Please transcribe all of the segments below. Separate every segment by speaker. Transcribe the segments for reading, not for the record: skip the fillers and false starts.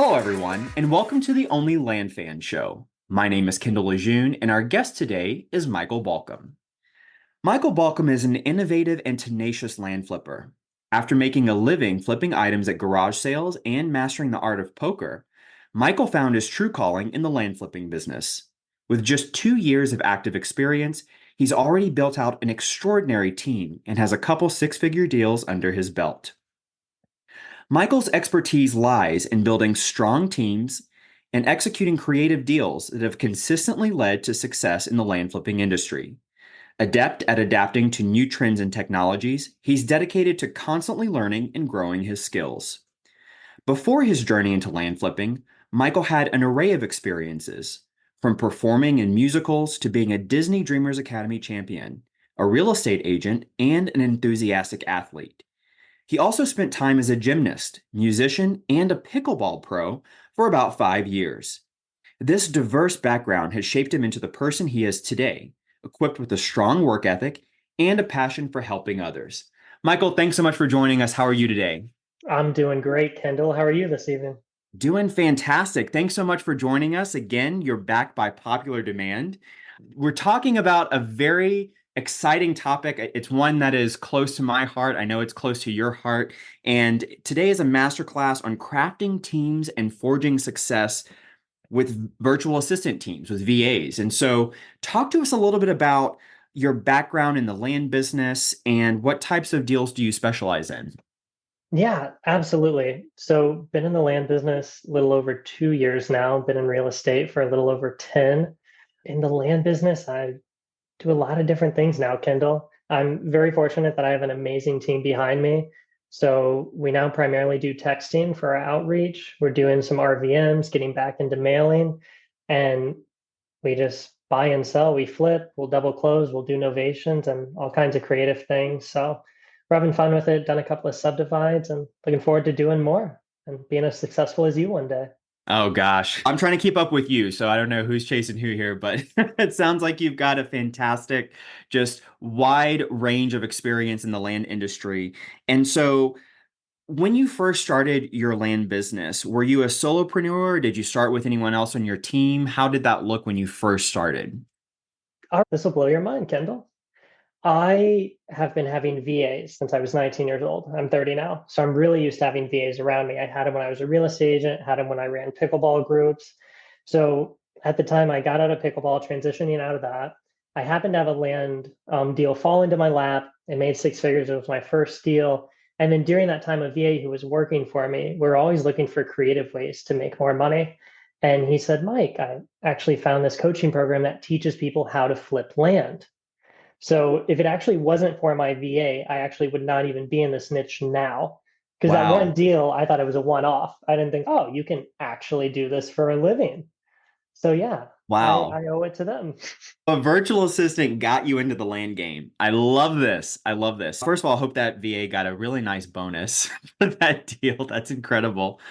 Speaker 1: Hello, everyone, and welcome to the OnlyLandFans Show. My name is Kendall Lejeune, and our guest today is Michael Balcom. Michael Balcom is an innovative and tenacious land flipper. After making a living flipping items at garage sales and mastering the art of poker, Michael found his true calling in the land flipping business. With just 2 years of active experience, he's already built out an extraordinary team and has a couple six-figure deals under his belt. Michael's expertise lies in building strong teams and executing creative deals that have consistently led to success in the land flipping industry. Adept at adapting to new trends and technologies, he's dedicated to constantly learning and growing his skills. Before his journey into land flipping, Michael had an array of experiences, from performing in musicals to being a Disney Dreamers Academy champion, a real estate agent, and an enthusiastic athlete. He also spent time as a gymnast, musician, and a pickleball pro for about 5 years. This diverse background has shaped him into the person he is today, equipped with a strong work ethic and a passion for helping others. Michael, thanks so much for joining us. How are you today?
Speaker 2: I'm doing great, Kendall. How are you this evening?
Speaker 1: Doing fantastic. Thanks so much for joining us. Again, you're back by popular demand. We're talking about a very exciting topic. It's one that is close to my heart. I know it's close to your heart. And today is a masterclass on crafting teams and forging success with virtual assistant teams, with VAs. And so, talk to us a little bit about your background in the land business and what types of deals do you specialize in?
Speaker 2: Yeah, absolutely. So, been in the land business a little over 2 years now, been in real estate for a little over 10. In the land business, I do a lot of different things now, Kendall. I'm very fortunate that I have an amazing team behind me. So, we now primarily do texting for our outreach. We're doing some RVMs, getting back into mailing, and we just buy and sell. We flip, we'll double close, we'll do novations and all kinds of creative things. So we're having fun with it, done a couple of subdivides and looking forward to doing more and being as successful as you one day.
Speaker 1: Oh gosh, I'm trying to keep up with you, so I don't know who's chasing who here, but it sounds like you've got a fantastic, just wide range of experience in the land industry. And so, when you first started your land business, were you a solopreneur? Did you start with anyone else on your team? How did that look when you first started?
Speaker 2: All right, this will blow your mind, Kendall. I have been having VAs since I was 19 years old. I'm 30 now. So I'm really used to having VAs around me. I had them when I was a real estate agent, had them when I ran pickleball groups. So at the time I got out of pickleball, transitioning out of that, I happened to have a land deal fall into my lap and made six figures. It was my first deal. And then during that time, a VA who was working for me, we're always looking for creative ways to make more money. And he said, Mike, I actually found this coaching program that teaches people how to flip land. So if it actually wasn't for my VA, I actually would not even be in this niche now. Because that one
Speaker 1: Wow.
Speaker 2: deal, I thought it was a one-off. I didn't think, oh, you can actually do this for a living. So yeah,
Speaker 1: Wow.
Speaker 2: I owe it to them.
Speaker 1: A virtual assistant got you into the land game. I love this. I love this. First of all, I hope that VA got a really nice bonus for that deal. That's incredible.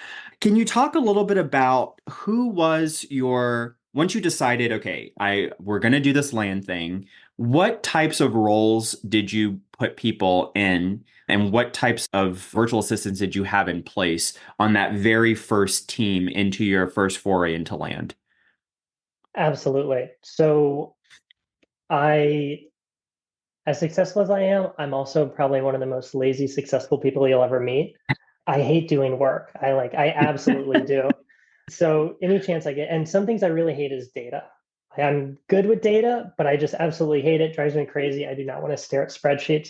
Speaker 1: Can you talk a little bit about who was your, once you decided, okay, we're going to do this land thing, what types of roles did you put people in and what types of virtual assistants did you have in place on that very first team into your first foray into land?
Speaker 2: Absolutely. So I, as successful as I am, I'm also probably one of the most lazy, successful people you'll ever meet. I hate doing work. I absolutely do. So any chance I get, and some things I really hate is data. I'm good with data, but I just absolutely hate it. Drives me crazy. I do not want to stare at spreadsheets.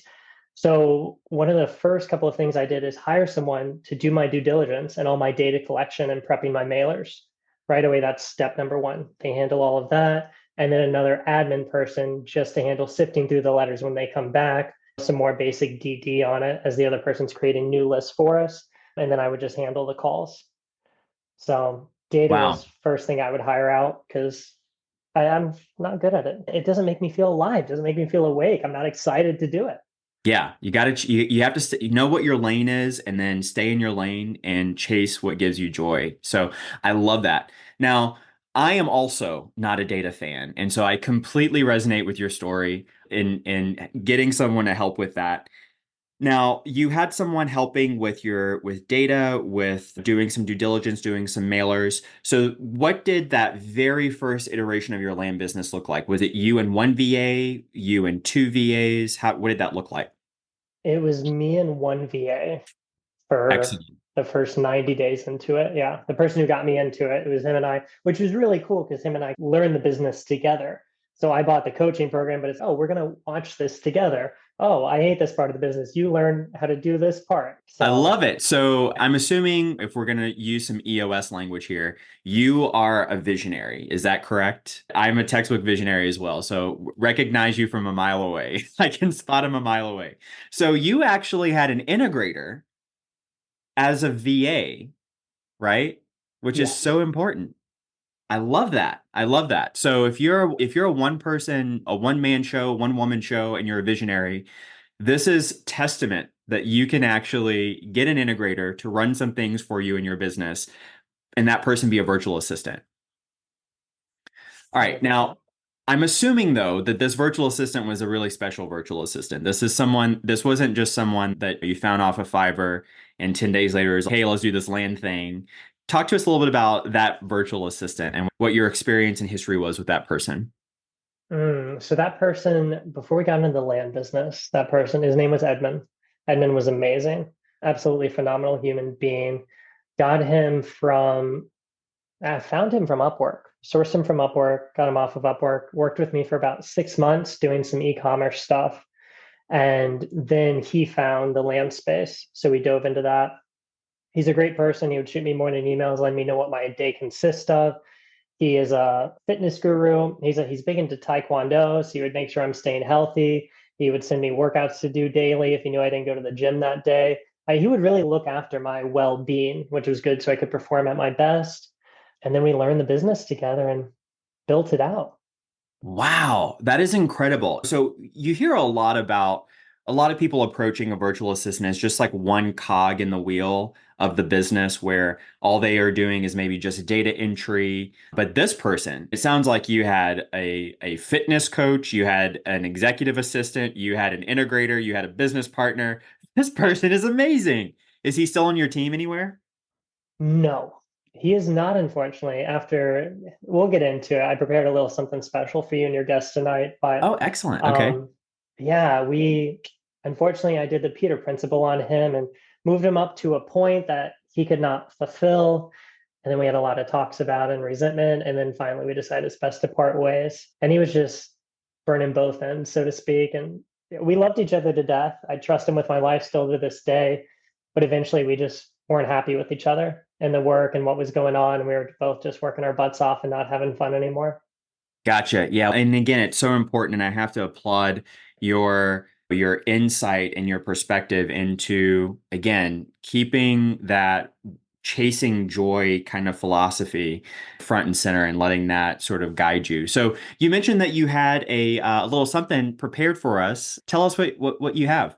Speaker 2: So one of the first couple of things I did is hire someone to do my due diligence and all my data collection and prepping my mailers. Right away, that's step number one. They handle all of that. And then another admin person just to handle sifting through the letters when they come back, some more basic DD on it as the other person's creating new lists for us. And then I would just handle the calls. So data
Speaker 1: Wow.
Speaker 2: was first thing I would hire out because I'm not good at it. It doesn't make me feel alive. It doesn't make me feel awake. I'm not excited to do it.
Speaker 1: Yeah, you got to you have to you know what your lane is and then stay in your lane and chase what gives you joy. So I love that. Now, I am also not a data fan, and so I completely resonate with your story in getting someone to help with that. Now, you had someone helping with with data, with doing some due diligence, doing some mailers. So what did that very first iteration of your land business look like? Was it you and one VA, you and two VAs? What did that look like?
Speaker 2: It was me and one VA for
Speaker 1: Excellent.
Speaker 2: the first 90 days into it. Yeah. The person who got me into it, it was him and I, which was really cool because him and I learned the business together. So I bought the coaching program, but it's, oh, we're going to watch this together. Oh, I hate this part of the business. You learn how to do this part.
Speaker 1: I
Speaker 2: So
Speaker 1: love it. So I'm assuming if we're going to use some EOS language here, you are a visionary. Is that correct? I'm a textbook visionary as well. So recognize you from a mile away. I can spot him a mile away. So you actually had an integrator as a VA, right? Which is
Speaker 2: yes.
Speaker 1: so important. I love that. I love that. So if you're a one person, a one man show, one woman show, and you're a visionary, this is testament that you can actually get an integrator to run some things for you in your business, and that person be a virtual assistant. All right.
Speaker 2: 100%.
Speaker 1: Now, I'm assuming though that this virtual assistant was a really special virtual assistant. This wasn't just someone that you found off of Fiverr and 10 days later is, hey, let's do this land thing. Talk to us a little bit about that virtual assistant and what your experience and history was with that person.
Speaker 2: So that person, before we got into the land business, that person, his name was Edmund. Edmund was amazing, absolutely phenomenal human being. Got him from, I found him from Upwork, sourced him from Upwork, got him off of Upwork, worked with me for about 6 months doing some e-commerce stuff. And then he found the land space. So we dove into that. He's a great person. He would shoot me morning emails, letting me know what my day consists of. He is a fitness guru. He's big into Taekwondo, so he would make sure I'm staying healthy. He would send me workouts to do daily if he knew I didn't go to the gym that day. He would really look after my well-being, which was good so I could perform at my best. And then we learned the business together and built it out.
Speaker 1: Wow, that is incredible. So you hear a lot of people approaching a virtual assistant as just like one cog in the wheel of the business where all they are doing is maybe just data entry. But this person, it sounds like you had a fitness coach, you had an executive assistant, you had an integrator, you had a business partner. This person is amazing. Is he still on your team anywhere?
Speaker 2: No, he is not, unfortunately. After we'll get into it, I prepared a little something special for you and your guest tonight. But
Speaker 1: Oh, excellent. Okay.
Speaker 2: um, yeah, we unfortunately I did the Peter principle on him and moved him up to a point that he could not fulfill. And then we had a lot of talks about and resentment. And then finally we decided it's best to part ways. And he was just burning both ends, so to speak. And we loved each other to death. I trust him with my life still to this day. But eventually we just weren't happy with each other and the work and what was going on. And we were both just working our butts off and not having fun anymore.
Speaker 1: Gotcha. Yeah. And again, it's so important. And I have to applaud your insight and your perspective into, again, keeping that chasing joy kind of philosophy front and center and letting that sort of guide you. So you mentioned that you had a little something prepared for us. Tell us what you have.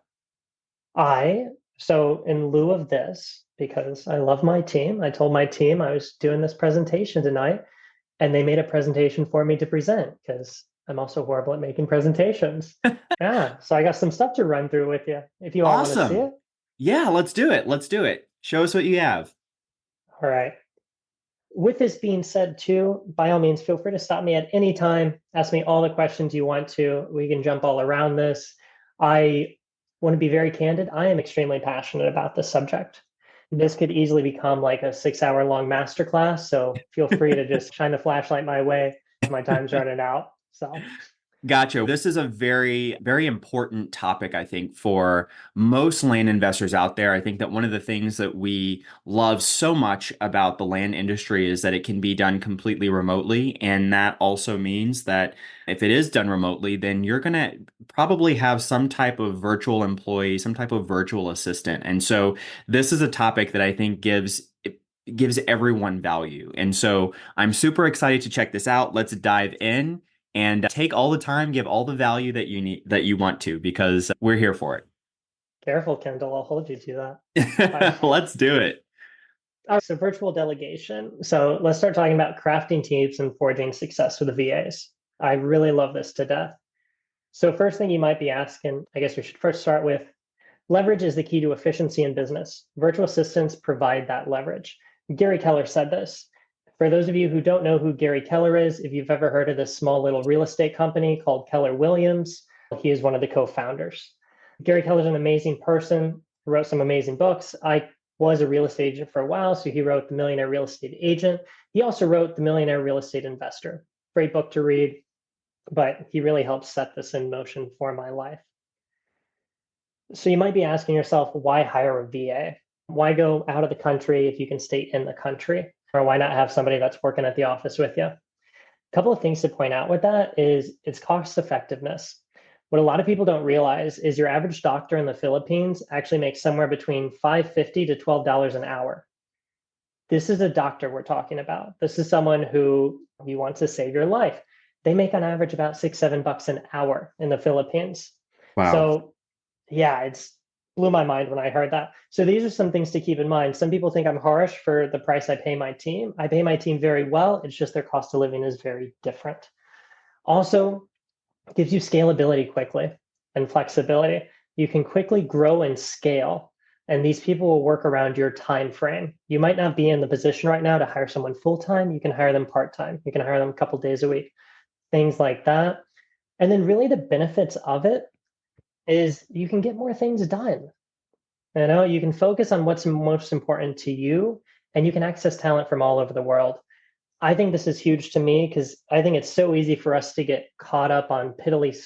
Speaker 2: I, so in lieu of this, because I love my team, I told my team I was doing this presentation tonight, and they made a presentation for me to present because I'm also horrible at making presentations. Yeah, so I got some stuff to run through with you if you all want to see
Speaker 1: Awesome.
Speaker 2: it.
Speaker 1: Yeah, let's do it. Let's do it. Show us what you have.
Speaker 2: All right. With this being said, too, by all means, feel free to stop me at any time. Ask me all the questions you want to. We can jump all around this. I want to be very candid. I am extremely passionate about this subject. This could easily become like a 6 hour long masterclass. So feel free to just shine the flashlight my way. My time's running out. So
Speaker 1: Gotcha. This is a very, very important topic, I think, for most land investors out there. I think that one of the things that we love so much about the land industry is that it can be done completely remotely. And that also means that if it is done remotely, then you're going to probably have some type of virtual employee, some type of virtual assistant. And so this is a topic that I think gives everyone value. And so I'm super excited to check this out. Let's dive in and take all the time, give all the value that you need, that you want to, because we're here for
Speaker 2: careful, Kendall. I'll hold you to that.
Speaker 1: it. Let's do it.
Speaker 2: All right, so virtual delegation. So let's start talking about crafting teams and forging success with the VAs. I really love this to death. So first thing you might be asking, I guess we should first start with Leverage is the key to efficiency in business. Virtual assistants provide that leverage. Gary Keller said this. For those of you who don't know who Gary Keller is, if you've ever heard of this small little real estate company called Keller Williams, he is one of the co-founders. Gary Keller is an amazing person, wrote some amazing books. I was a real estate agent for a while, so he wrote The Millionaire Real Estate Agent. He also wrote The Millionaire Real Estate Investor. Great book to read, but he really helped set this in motion for my life. So you might be asking yourself, why hire a VA? Why go out of the country if you can stay in the country? Or why not have somebody that's working at the office with you? A couple of things to point out with that is its cost effectiveness. What a lot of people don't realize is your average doctor in the Philippines actually makes somewhere between $5.50 to $12 an hour. This is a doctor we're talking about. This is someone who you want to save your life. They make on average about $6-7 an hour in the Philippines.
Speaker 1: Wow.
Speaker 2: So yeah, it's blew my mind when I heard that. So these are some things to keep in mind. Some people think I'm harsh for the price I pay my team. I pay my team very well. It's just their cost of living is very different. Also, it gives you scalability quickly and flexibility. You can quickly grow and scale, and these people will work around your time frame. You might not be in the position right now to hire someone full-time. You can hire them part-time. You can hire them a couple days a week, things like that. And then really the benefits of it is you can get more things done. You can focus on what's most important to you, and you can access talent from all over the world. I think this is huge to me because I think it's so easy for us to get caught up on piddly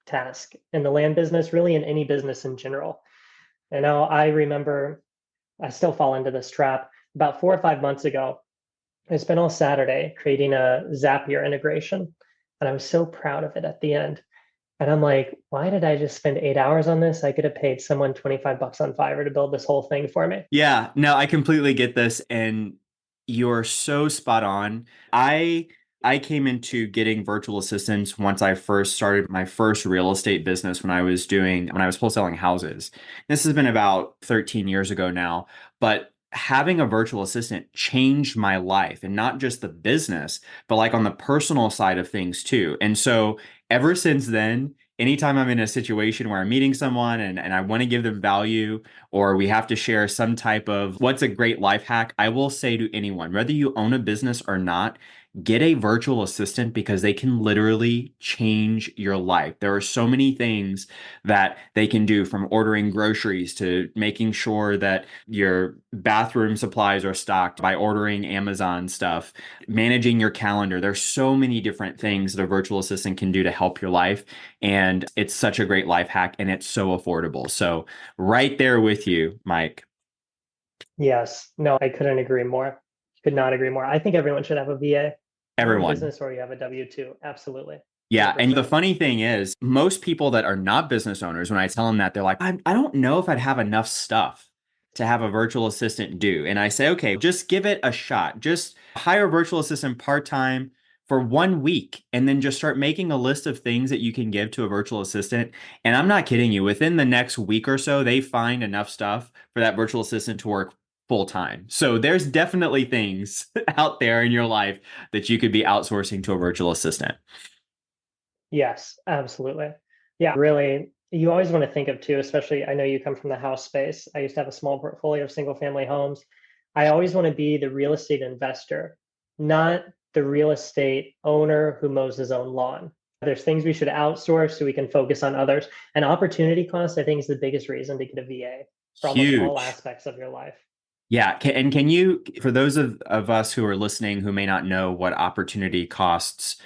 Speaker 2: task in the land business, really in any business in general. I remember I still fall into this trap. About 4 or 5 months ago, I spent all Saturday creating a Zapier integration, and I was so proud of it at the end. And I'm like, why did I just spend 8 hours on this? I could have paid someone $25 on Fiverr to build this whole thing for me.
Speaker 1: Yeah, no, I completely get this, and you're so spot on. I came into getting virtual assistants once I first started my first real estate business when I was wholesaling houses. This has been about 13 years ago now, but having a virtual assistant changed my life, and not just the business, but like on the personal side of things too. And so ever since then, anytime I'm in a situation where I'm meeting someone and I want to give them value, or we have to share some type of what's a great life hack, I will say to anyone, whether you own a business or not, get a virtual assistant because they can literally change your life. There are so many things that they can do, from ordering groceries to making sure that your bathroom supplies are stocked by ordering Amazon stuff, managing your calendar. There's so many different things that a virtual assistant can do to help your life. And it's such a great life hack, and it's so affordable. So right there with you, Mike.
Speaker 2: Yes. No, I couldn't agree more. Could not agree more. I think everyone should have a VA.
Speaker 1: Everyone.
Speaker 2: Business, or you have a W-2. Absolutely.
Speaker 1: Yeah.
Speaker 2: 100%.
Speaker 1: And the funny thing is, most people that are not business owners, when I tell them that, they're like, I don't know if I'd have enough stuff to have a virtual assistant do. And I say, okay, just give it a shot. Just hire a virtual assistant part-time for 1 week, and then just start making a list of things that you can give to a virtual assistant. And I'm not kidding you, within the next week or so, they find enough stuff for that virtual assistant to work full time. So there's definitely things out there in your life that you could be outsourcing to a virtual assistant.
Speaker 2: Yes, absolutely. Yeah, really. You always want to think of too, especially I know you come from the house space. I used to have a small portfolio of single family homes. I always want to be the real estate investor, not the real estate owner who mows his own lawn. There's things we should outsource so we can focus on others. And opportunity cost, I think, is the biggest reason to get a VA for almost all
Speaker 1: Huge.
Speaker 2: aspects of your life.
Speaker 1: Yeah. And can you, for those of us who are listening who may not know what opportunity costs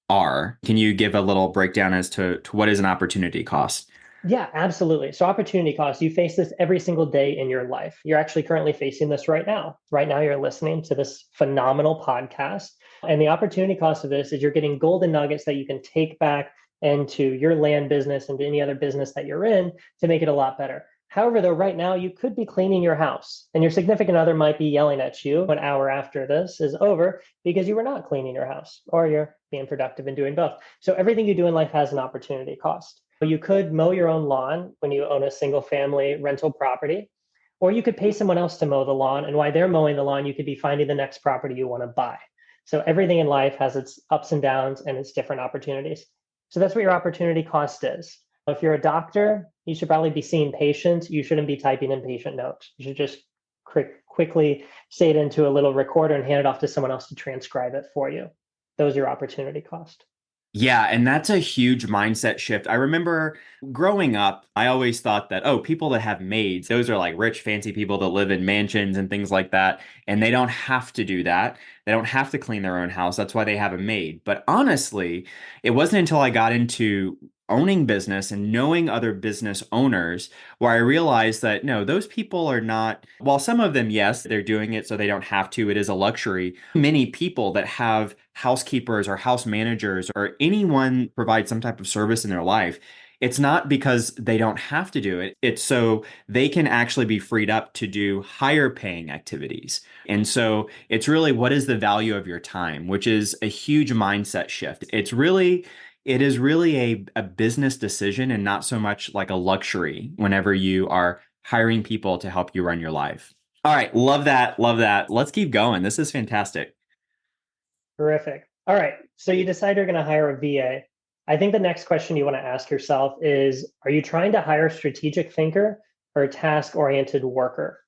Speaker 1: are, can you give a little breakdown as to what is an opportunity cost?
Speaker 2: Yeah, absolutely. So opportunity cost, you face this every single day in your life. You're actually currently facing this right now. Right now, you're listening to this phenomenal podcast. And the opportunity cost of this is you're getting golden nuggets that you can take back into your land business and any other business that you're in to make it a lot better. However, though, right now you could be cleaning your house and your significant other might be yelling at you an hour after this is over because you were not cleaning your house, or you're being productive and doing both. So everything you do in life has an opportunity cost. You could mow your own lawn when you own a single family rental property, or you could pay someone else to mow the lawn. And while they're mowing the lawn, you could be finding the next property you want to buy. So everything in life has its ups and downs and its different opportunities. So that's what your opportunity cost is. If you're a doctor, you should probably be seeing patients. You shouldn't be typing in patient notes. You should just quickly say it into a little recorder and hand it off to someone else to transcribe it for you. Those are your opportunity cost.
Speaker 1: Yeah, and that's a huge mindset shift. I remember growing up, I always thought that, oh, people that have maids, those are like rich, fancy people that live in mansions and things like that. And they don't have to do that. They don't have to clean their own house. That's why they have a maid. But honestly, it wasn't until I got into owning business and knowing other business owners where I realized that no, those people are not, while some of them, yes, they're doing it so they don't have to, it is a luxury. Many people that have housekeepers or house managers or anyone provide some type of service in their life, it's not because they don't have to do it. It's so they can actually be freed up to do higher paying activities. And so it's really what is the value of your time, which is a huge mindset shift. It is really a business decision and not so much like a luxury whenever you are hiring people to help you run your life. All right. Love that. Love that. Let's keep going. This is fantastic.
Speaker 2: Terrific. All right. So you decide you're going to hire a VA. I think the next question you want to ask yourself is, are you trying to hire a strategic thinker or a task-oriented worker?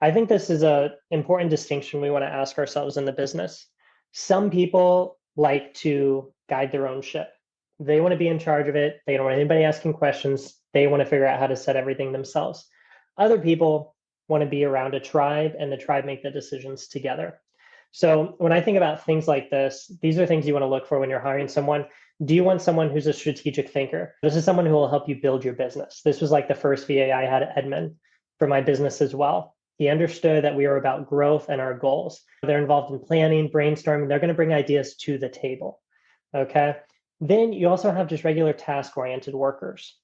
Speaker 2: I think this is an important distinction we want to ask ourselves in the business. Some people like to guide their own ship. They want to be in charge of it. They don't want anybody asking questions. They want to figure out how to set everything themselves. Other people want to be around a tribe and the tribe make the decisions together. So when I think about things like this, these are things you want to look for when you're hiring someone. Do you want someone who's a strategic thinker? This is someone who will help you build your business. This was like the first VA I had at Edmund for my business as well. He understood that we were about growth and our goals. They're involved in planning, brainstorming. They're going to bring ideas to the table. Okay. Then you also have just regular task-oriented workers.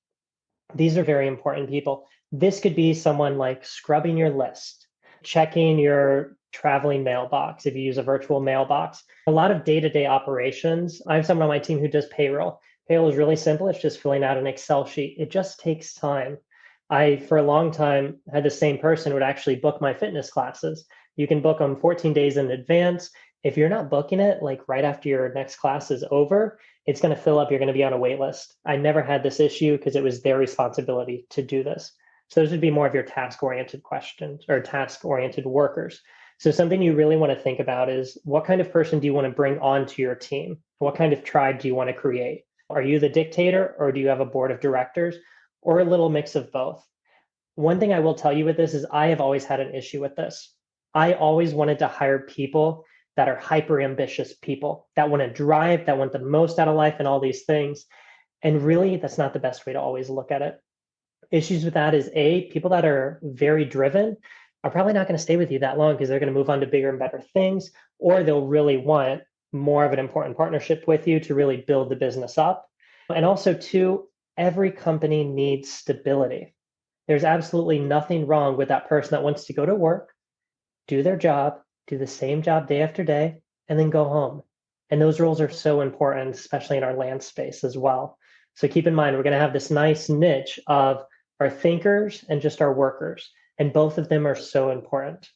Speaker 2: These are very important people. This could be someone like scrubbing your list, checking your traveling mailbox if you use a virtual mailbox. A lot of day-to-day operations. I have someone on my team who does payroll. Payroll is really simple. It's just filling out an Excel sheet. It just takes time. I, for a long time, had the same person who would actually book my fitness classes. You can book them 14 days in advance. If you're not booking it like right after your next class is over, it's going to fill up. You're going to be on a wait list. I never had this issue because it was their responsibility to do this. So those would be more of your task-oriented questions or task-oriented workers. So something you really want to think about is what kind of person do you want to bring onto your team? What kind of tribe do you want to create? Are you the dictator or do you have a board of directors or a little mix of both? One thing I will tell you with this is I have always had an issue with this. I always wanted to hire people that are hyper ambitious people that want to drive, that want the most out of life and all these things. And really, that's not the best way to always look at it. Issues with that is people that are very driven are probably not going to stay with you that long because they're going to move on to bigger and better things, or they'll really want more of an important partnership with you to really build the business up. And also, too, every company needs stability. There's absolutely nothing wrong with that person that wants to go to work, do their job, do the same job day after day, and then go home. And those roles are so important, especially in our land space as well. So keep in mind, we're going to have this nice niche of our thinkers and just our workers. And both of them are so important.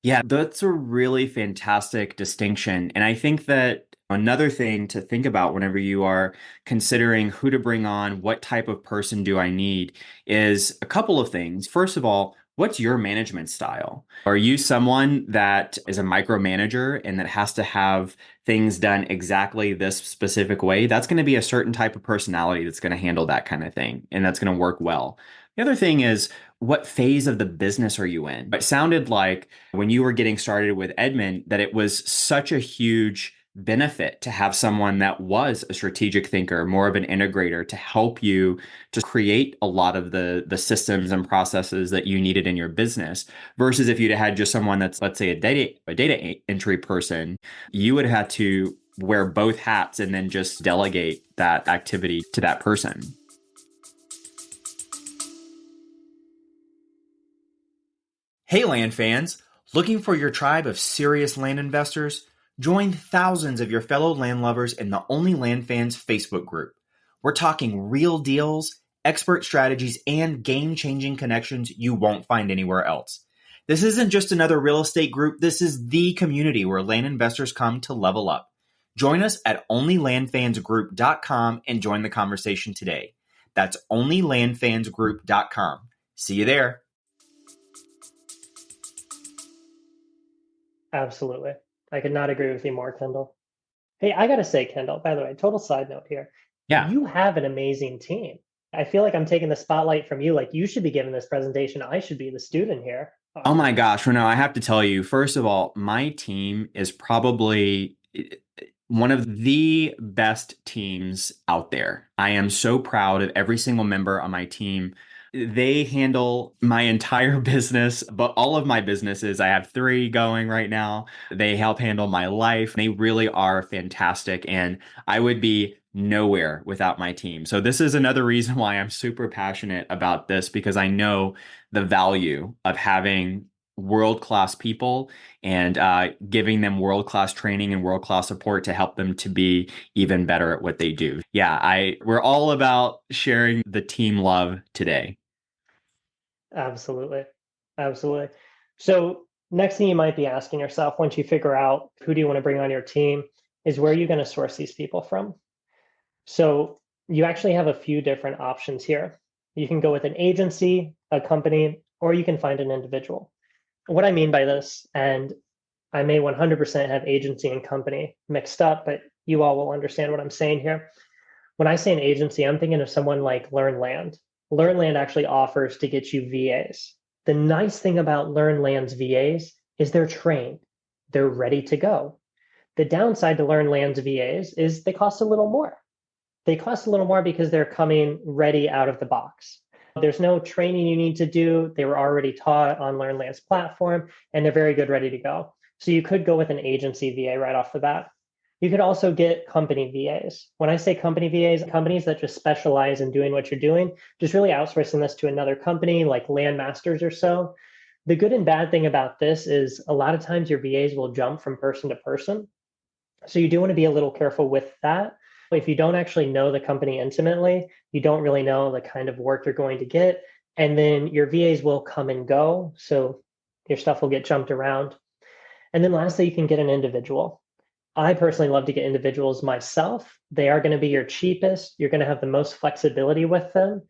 Speaker 1: Yeah, that's a really fantastic distinction. And I think that another thing to think about whenever you are considering who to bring on, what type of person do I need, is a couple of things. First of all, what's your management style? Are you someone that is a micromanager and that has to have things done exactly this specific way? That's going to be a certain type of personality that's going to handle that kind of thing, and that's going to work well. The other thing is, what phase of the business are you in? It sounded like when you were getting started with Edmund that it was such a huge benefit to have someone that was a strategic thinker, more of an integrator to help you to create a lot of the systems and processes that you needed in your business, versus if you'd had just someone that's, let's say, a data entry person, you would have to wear both hats and then just delegate that activity to that person. Hey, land fans, looking for your tribe of serious land investors? Join thousands of your fellow land lovers in the OnlyLandFans Facebook group. We're talking real deals, expert strategies, and game-changing connections you won't find anywhere else. This isn't just another real estate group. This is the community where land investors come to level up. Join us at OnlyLandFansGroup.com and join the conversation today. That's onlylandfansgroup.com. See you there.
Speaker 2: Absolutely. I could not agree with you more, Kendall. Hey, I gotta say, Kendall, by the way, total side note here.
Speaker 1: Yeah.
Speaker 2: You have an amazing team. I feel like I'm taking the spotlight from you. Like you should be giving this presentation. I should be the student here.
Speaker 1: Oh my gosh, Renaud, I have to tell you, first of all, my team is probably one of the best teams out there. I am so proud of every single member on my team. They handle my entire business, but all of my businesses, I have three going right now. They help handle my life. They really are fantastic. And I would be nowhere without my team. So this is another reason why I'm super passionate about this, because I know the value of having world-class people and giving them world-class training and world-class support to help them to be even better at what they do. Yeah, we're all about sharing the team love today.
Speaker 2: Absolutely. Absolutely. So next thing you might be asking yourself once you figure out who do you want to bring on your team is where are you going to source these people from? So you actually have a few different options here. You can go with an agency, a company, or you can find an individual. What I mean by this, and I may 100% have agency and company mixed up, but you all will understand what I'm saying here. When I say an agency, I'm thinking of someone like LearnLand. LearnLand actually offers to get you VAs. The nice thing about LearnLand's VAs is they're trained, they're ready to go. The downside to LearnLand's VAs is they cost a little more. They cost a little more because they're coming ready out of the box. There's no training you need to do. They were already taught on LearnLand's platform, and they're very good, ready to go. So you could go with an agency VA right off the bat. You could also get company VAs. When I say company VAs, companies that just specialize in doing what you're doing, just really outsourcing this to another company like Land Masters or so. The good and bad thing about this is a lot of times your VAs will jump from person to person. So you do want to be a little careful with that. If you don't actually know the company intimately, you don't really know the kind of work you're going to get. And then your VAs will come and go. So your stuff will get jumped around. And then lastly, you can get an individual. I personally love to get individuals myself. They are going to be your cheapest. You're going to have the most flexibility with them.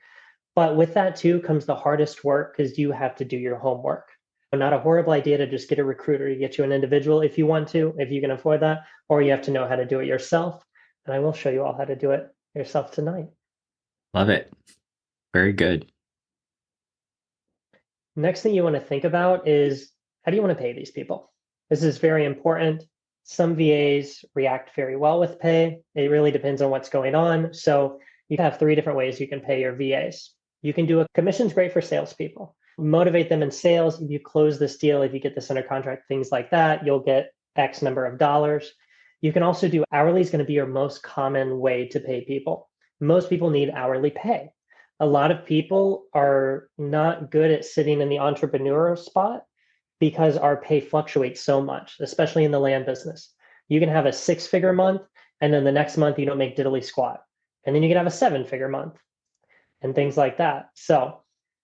Speaker 2: But with that too comes the hardest work because you have to do your homework. Not a horrible idea to just get a recruiter to get you an individual if you want to, if you can afford that, or you have to know how to do it yourself. And I will show you all how to do it yourself tonight.
Speaker 1: Love it. Very good.
Speaker 2: Next thing you want to think about is how do you want to pay these people? This is very important. Some VAs react very well with pay. It really depends on what's going on. So you have three different ways you can pay your VAs. You can do a commission's great for salespeople. Motivate them in sales. If you close this deal, if you get this under contract, things like that, you'll get X number of dollars. You can also do hourly is going to be your most common way to pay people. Most people need hourly pay. A lot of people are not good at sitting in the entrepreneur spot because our pay fluctuates so much, especially in the land business. You can have a 6-figure month, and then the next month you don't make diddly squat. And then you can have a 7-figure month and things like that. So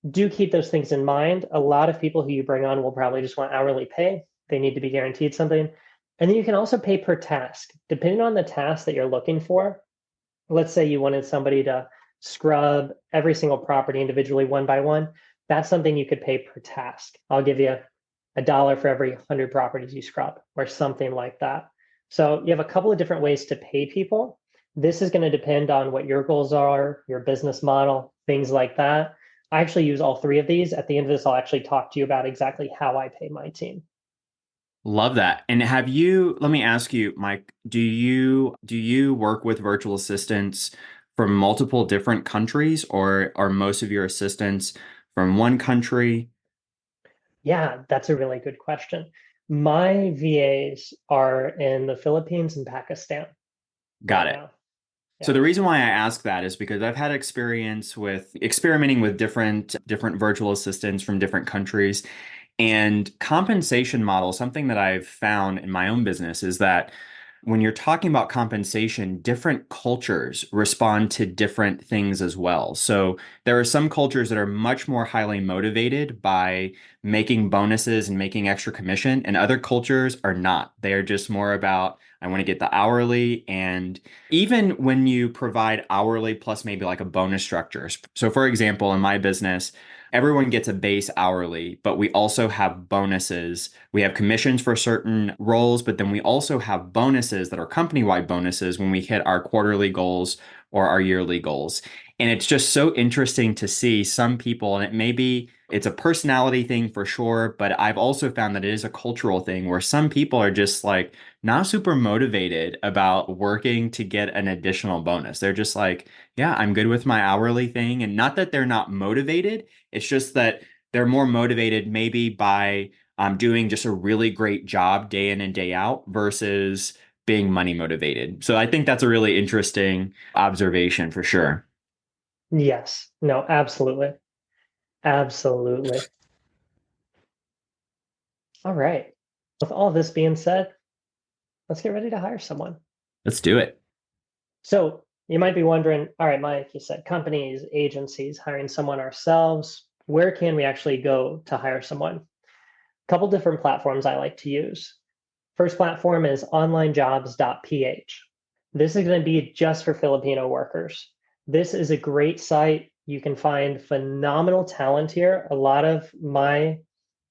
Speaker 2: do keep those things in mind. A lot of people who you bring on will probably just want hourly pay. They need to be guaranteed something. And then you can also pay per task. Depending on the task that you're looking for, let's say you wanted somebody to scrub every single property individually one by one, that's something you could pay per task. I'll give you $1 for every 100 properties you scrub or something like that. So you have a couple of different ways to pay people. This is going to depend on what your goals are, your business model, things like that. I actually use all three of these. At the end of this, I'll actually talk to you about exactly how I pay my team.
Speaker 1: Love that. And let me ask you, Mike, do you work with virtual assistants from multiple different countries, or are most of your assistants from one country?
Speaker 2: Yeah, that's a really good question. My VAs are in the Philippines and Pakistan
Speaker 1: Got
Speaker 2: right
Speaker 1: it.
Speaker 2: now.
Speaker 1: So
Speaker 2: Yeah.
Speaker 1: the reason why I ask that is because I've had experience with experimenting with different virtual assistants from different countries, and compensation model. Something that I've found in my own business is that when you're talking about compensation, different cultures respond to different things as well. So there are some cultures that are much more highly motivated by making bonuses and making extra commission, and other cultures are not. They are just more about, I want to get the hourly. And even when you provide hourly plus maybe like a bonus structure. So, for example, in my business, everyone gets a base hourly, but we also have bonuses. We have commissions for certain roles, but then we also have bonuses that are company-wide bonuses when we hit our quarterly goals or our yearly goals. And it's just so interesting to see some people, and it's a personality thing for sure, but I've also found that it is a cultural thing where some people are just like not super motivated about working to get an additional bonus. They're just like, yeah, I'm good with my hourly thing. And not that they're not motivated, it's just that they're more motivated maybe by doing just a really great job day in and day out versus being money motivated. So I think that's a really interesting observation for sure.
Speaker 2: Yes. No, absolutely. Absolutely. All right. With all this being said, let's get ready to hire someone.
Speaker 1: Let's do it.
Speaker 2: So you might be wondering, all right, Mike, you said companies, agencies, hiring someone ourselves. Where can we actually go to hire someone? A couple different platforms I like to use. First platform is onlinejobs.ph. This is going to be just for Filipino workers. This is a great site. You can find phenomenal talent here. A lot of my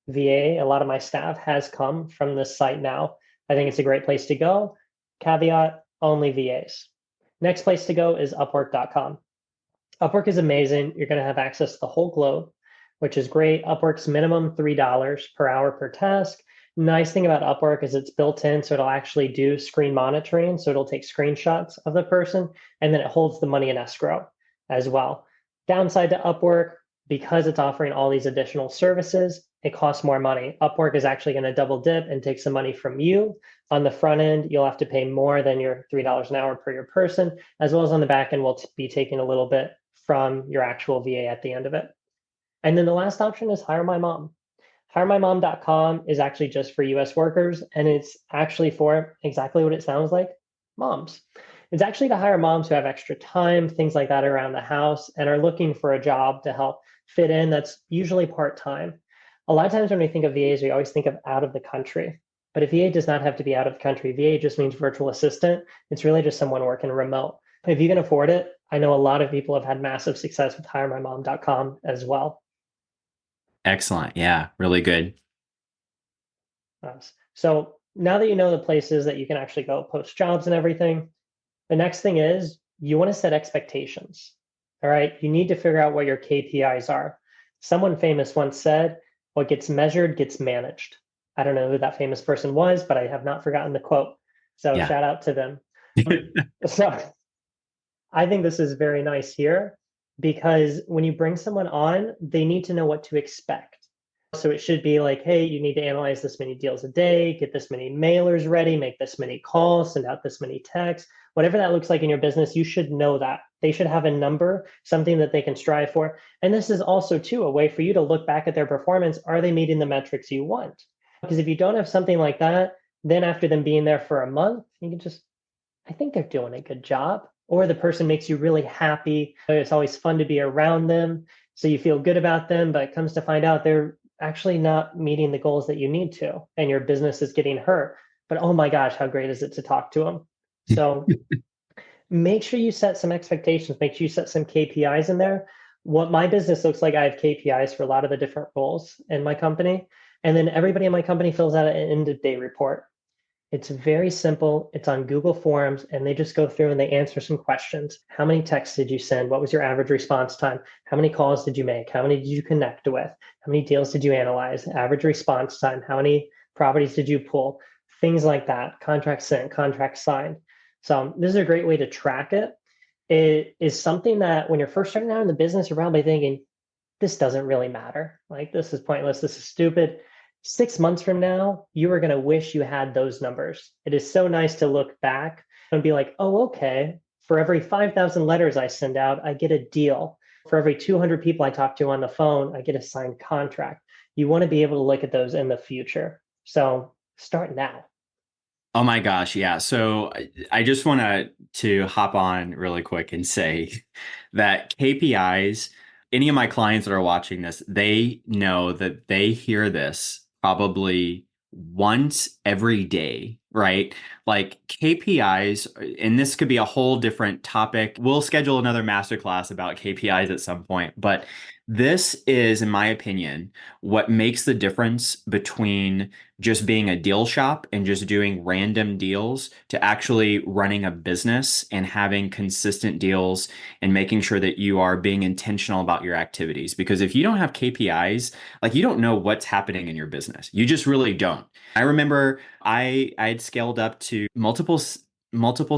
Speaker 2: a lot of my staff has come from this site now. I think it's a great place to go. Caveat, only VAs. Next place to go is upwork.com. Upwork is amazing. You're going to have access to the whole globe, which is great. Upwork's minimum $3 per hour per task. Nice thing about Upwork is it's built in, so it'll actually do screen monitoring. So it'll take screenshots of the person, and then it holds the money in escrow as well. Downside to Upwork, because it's offering all these additional services, it costs more money. Upwork is actually going to double dip and take some money from you. On the front end, you'll have to pay more than your $3 an hour per your person, as well as on the back end, we'll be taking a little bit from your actual VA at the end of it. And then the last option is Hire My Mom. HireMyMom.com is actually just for US workers, and it's actually for exactly what it sounds like, moms. It's actually to hire moms who have extra time, things like that around the house, and are looking for a job to help fit in that's usually part-time. A lot of times when we think of VAs, we always think of out of the country. But a VA does not have to be out of the country. VA just means virtual assistant. It's really just someone working remote. If you can afford it, I know a lot of people have had massive success with HireMyMom.com as well.
Speaker 1: Excellent. Yeah, really good.
Speaker 2: So now that you know the places that you can actually go post jobs and everything, the next thing is you want to set expectations. All right. You need to figure out what your KPIs are. Someone famous once said, what gets measured gets managed. I don't know who that famous person was, but I have not forgotten the quote. So
Speaker 1: Yeah.
Speaker 2: shout out to them. So I think this is very nice here because when you bring someone on, they need to know what to expect. So it should be like, hey, you need to analyze this many deals a day, get this many mailers ready, make this many calls, send out this many texts, whatever that looks like in your business, you should know that. They should have a number, something that they can strive for. And this is also, too, a way for you to look back at their performance. Are they meeting the metrics you want? Because if you don't have something like that, then after them being there for a month, you can just, I think they're doing a good job. Or the person makes you really happy. It's always fun to be around them. So you feel good about them, but it comes to find out they're actually not meeting the goals that you need to, and your business is getting hurt. But oh my gosh, how great is it to talk to them? So make sure you set some expectations, make sure you set some KPIs in there. What my business looks like, I have KPIs for a lot of the different roles in my company. And then everybody in my company fills out an end of day report. It's very simple. It's on Google Forms, and they just go through and they answer some questions. How many texts did you send? What was your average response time? How many calls did you make? How many did you connect with? How many deals did you analyze? Average response time? How many properties did you pull? Things like that. Contract sent, contract signed. So this is a great way to track it. It is something that when you're first starting out in the business, you're probably thinking, this doesn't really matter. Like, this is pointless. This is stupid. 6 months from now, you are going to wish you had those numbers. It is so nice to look back and be like, oh, okay, for every 5,000 letters I send out, I get a deal. For every 200 people I talk to on the phone, I get a signed contract. You want to be able to look at those in the future. So start now.
Speaker 1: Oh my gosh, yeah. So I just want to hop on really quick and say that KPIs, any of my clients that are watching this, they know that they hear this probably once every day, right? Like KPIs, and this could be a whole different topic. We'll schedule another masterclass about KPIs at some point, but this is, in my opinion, what makes the difference between just being a deal shop and just doing random deals to actually running a business and having consistent deals and making sure that you are being intentional about your activities. Because if you don't have KPIs, like you don't know what's happening in your business. You just really don't. I remember I had scaled up to multiple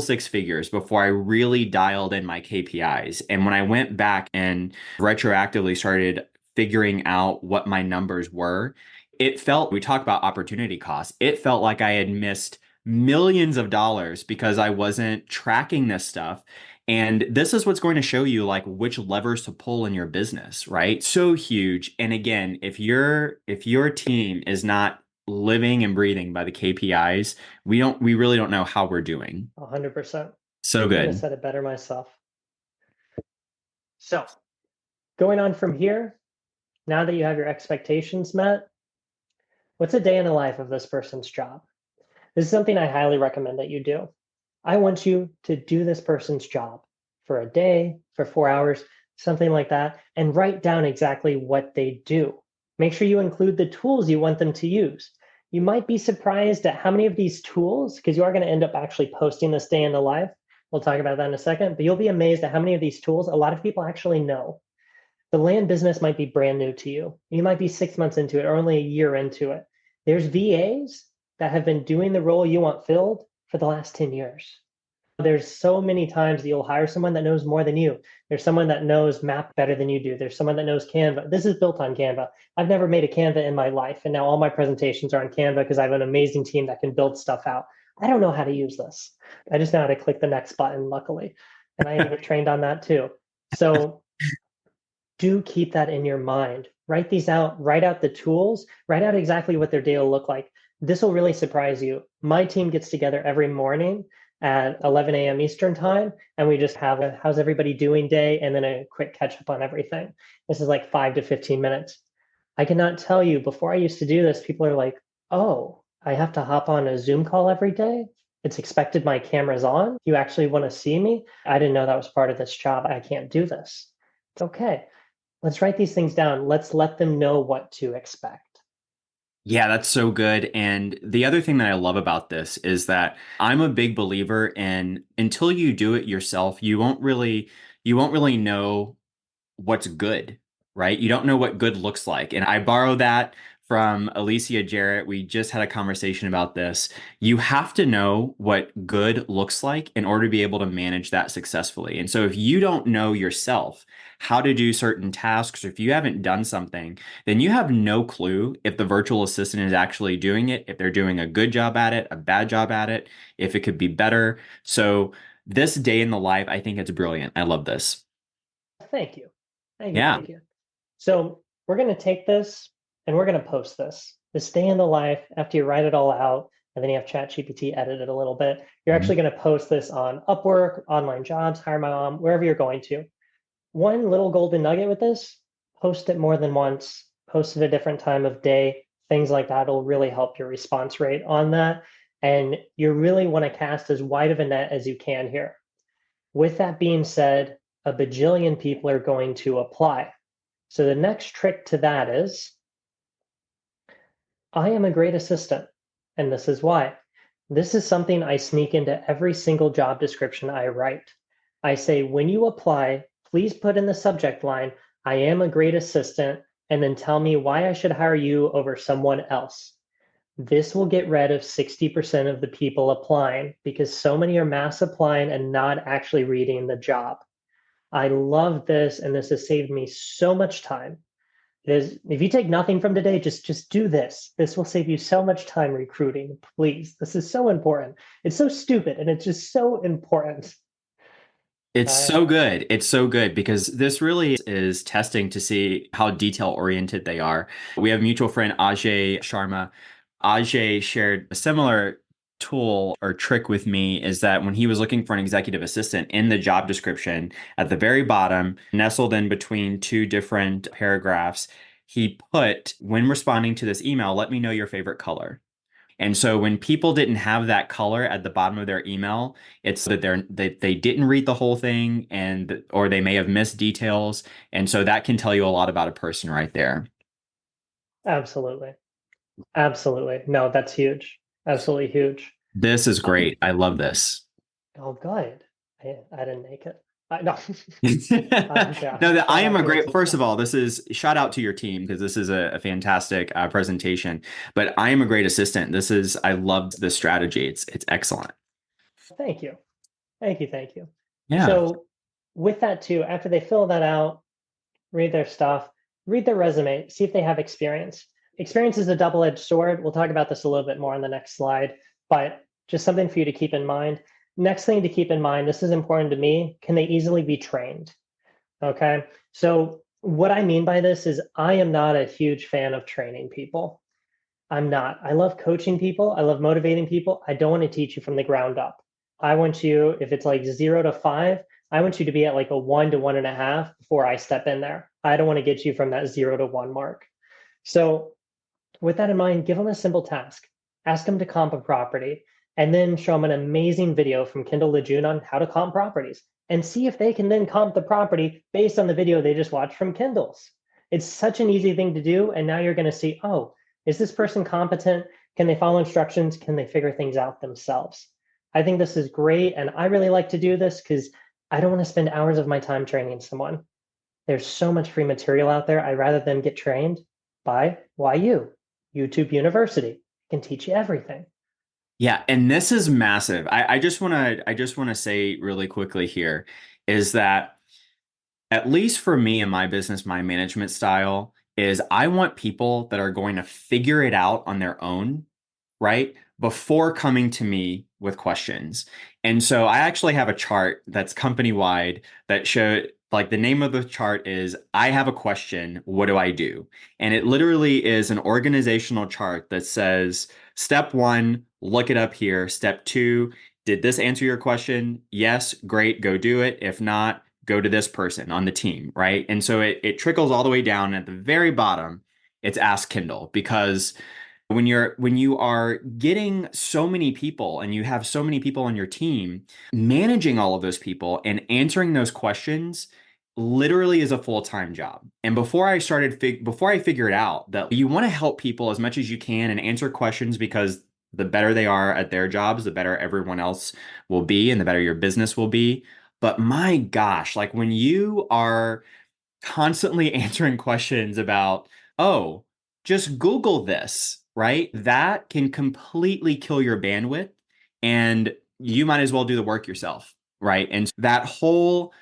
Speaker 1: six figures before I really dialed in my KPIs. And when I went back and retroactively started figuring out what my numbers were, it felt, we talk about opportunity costs, it felt like I had missed millions of dollars because I wasn't tracking this stuff. And this is what's going to show you like which levers to pull in your business, right? So huge. And again, if your team is not living and breathing by the KPIs, we really don't know how we're doing.
Speaker 2: 100%.
Speaker 1: So
Speaker 2: Couldn't have
Speaker 1: good.
Speaker 2: said it better myself. So, going on from here, now that you have your expectations met, what's a day in the life of this person's job? This is something I highly recommend that you do. I want you to do this person's job for a day, for 4 hours, something like that, and write down exactly what they do. Make sure you include the tools you want them to use. You might be surprised at how many of these tools, because you are going to end up actually posting this day in the life. We'll talk about that in a second, but you'll be amazed at how many of these tools a lot of people actually know. The land business might be brand new to you. You might be 6 months into it or only a year into it. There's VAs that have been doing the role you want filled for the last 10 years. There's so many times that you'll hire someone that knows more than you. There's someone that knows map better than you do. There's someone that knows Canva. This is built on Canva. I've never made a Canva in my life. And now all my presentations are on Canva because I have an amazing team that can build stuff out. I don't know how to use this. I just know how to click the next button, luckily. And I even trained on that too. So do keep that in your mind. Write these out, write out the tools, write out exactly what their day will look like. This will really surprise you. My team gets together every morning at 11 a.m. Eastern time, and we just have a how's everybody doing day and then a quick catch up on everything. This is like 5 to 15 minutes. I cannot tell you, before I used to do this, people are like, oh, I have to hop on a Zoom call every day. It's expected my camera's on. You actually want to see me? I didn't know that was part of this job. I can't do this. It's okay. Let's write these things down. Let's let them know what to expect.
Speaker 1: Yeah, that's so good. And the other thing that I love about this is that I'm a big believer in until you do it yourself, you won't really know what's good, right? You don't know what good looks like. And I borrow that from Alicia Jarrett. We just had a conversation about this. You have to know what good looks like in order to be able to manage that successfully. And so if you don't know yourself how to do certain tasks, or if you haven't done something, then you have no clue if the virtual assistant is actually doing it, if they're doing a good job at it, a bad job at it, if it could be better. So this day in the life, I think it's brilliant. I love this.
Speaker 2: Thank you. Thank you.
Speaker 1: Yeah.
Speaker 2: Thank you. So we're going to take this and we're going to post this day in the life after you write it all out. And then you have ChatGPT edit it a little bit. You're actually going to post this on Upwork, Online Jobs, Hire My Mom, wherever you're going to. One little golden nugget with this, post it more than once, post it a different time of day, things like that will really help your response rate on that. And you really want to cast as wide of a net as you can here. With that being said, a bajillion people are going to apply. So the next trick to that is I am a great assistant, and this is why. This is something I sneak into every single job description I write. I say, when you apply, please put in the subject line, I am a great assistant, and then tell me why I should hire you over someone else. This will get rid of 60% of the people applying because so many are mass applying and not actually reading the job. I love this, and this has saved me so much time. If you take nothing from today, just do this. This will save you so much time recruiting. Please, this is so important. It's so stupid, and it's just so important.
Speaker 1: It's so good. It's so good because this really is testing to see how detail oriented they are. We have a mutual friend, Ajay Sharma. Ajay shared a similar tool or trick with me is that when he was looking for an executive assistant in the job description at the very bottom, nestled in between two different paragraphs, he put, when responding to this email, let me know your favorite color. And so when people didn't have that color at the bottom of their email, it's that they didn't read the whole thing and or they may have missed details. And so that can tell you a lot about a person right there.
Speaker 2: Absolutely. Absolutely. No, that's huge. Absolutely huge.
Speaker 1: This is great. I love this.
Speaker 2: Oh, good. I didn't make it. No. Yeah.
Speaker 1: No, that I
Speaker 2: Shout
Speaker 1: am
Speaker 2: out
Speaker 1: a
Speaker 2: to the
Speaker 1: great,
Speaker 2: team.
Speaker 1: first of all, this is shout out to your team because this is a fantastic presentation, but I am a great assistant. I loved this strategy. It's excellent.
Speaker 2: Thank you. Thank you. Thank you.
Speaker 1: Yeah.
Speaker 2: So with that too, after they fill that out, read their stuff, read their resume, see if they have experience. Experience is a double-edged sword. We'll talk about this a little bit more on the next slide, but just something for you to keep in mind. Next thing to keep in mind, this is important to me, can they easily be trained? Okay, so what I mean by this is I am not a huge fan of training people. I'm not. I love coaching people. I love motivating people. I don't want to teach you from the ground up. I want you, if it's like 0 to 5, I want you to be at like a 1 to 1.5 before I step in there. I don't want to get you from that 0 to 1 mark. So with that in mind, give them a simple task. Ask them to comp a property and then show them an amazing video from Kendall Lejeune on how to comp properties and see if they can then comp the property based on the video they just watched from Kendall's. It's such an easy thing to do. And now you're going to see, oh, is this person competent? Can they follow instructions? Can they figure things out themselves? I think this is great. And I really like to do this because I don't want to spend hours of my time training someone. There's so much free material out there. I'd rather them get trained by YU, YouTube University. It can teach you everything.
Speaker 1: Yeah, and this is massive. I just want to say really quickly here is that at least for me and my business, my management style is I want people that are going to figure it out on their own, right? Before coming to me with questions. And so I actually have a chart that's company wide that show like the name of the chart is I have a question, what do I do? And it literally is an organizational chart that says step 1, look it up here. Step 2, did this answer your question? Yes, great, go do it. If not, go to this person on the team, right? And so it trickles all the way down. At the very bottom, it's Ask Kindle because when you are getting so many people and you have so many people on your team, managing all of those people and answering those questions literally is a full-time job. And before I figured out that you want to help people as much as you can and answer questions because the better they are at their jobs, the better everyone else will be and the better your business will be. But my gosh, like when you are constantly answering questions about, oh, just Google this, right? That can completely kill your bandwidth and you might as well do the work yourself, right? And that whole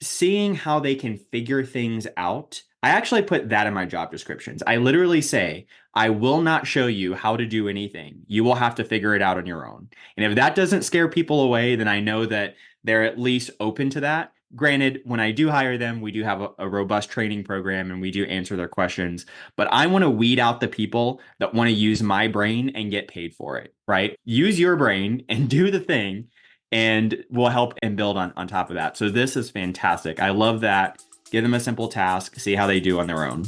Speaker 1: seeing how they can figure things out. I actually put that in my job descriptions. I literally say, I will not show you how to do anything. You will have to figure it out on your own. And if that doesn't scare people away, then I know that they're at least open to that. Granted, when I do hire them, we do have a robust training program and we do answer their questions. But I want to weed out the people that want to use my brain and get paid for it, right? Use your brain and do the thing and we'll help and build on top of that. So this is fantastic. I love that. Give them a simple task, see how they do on their own.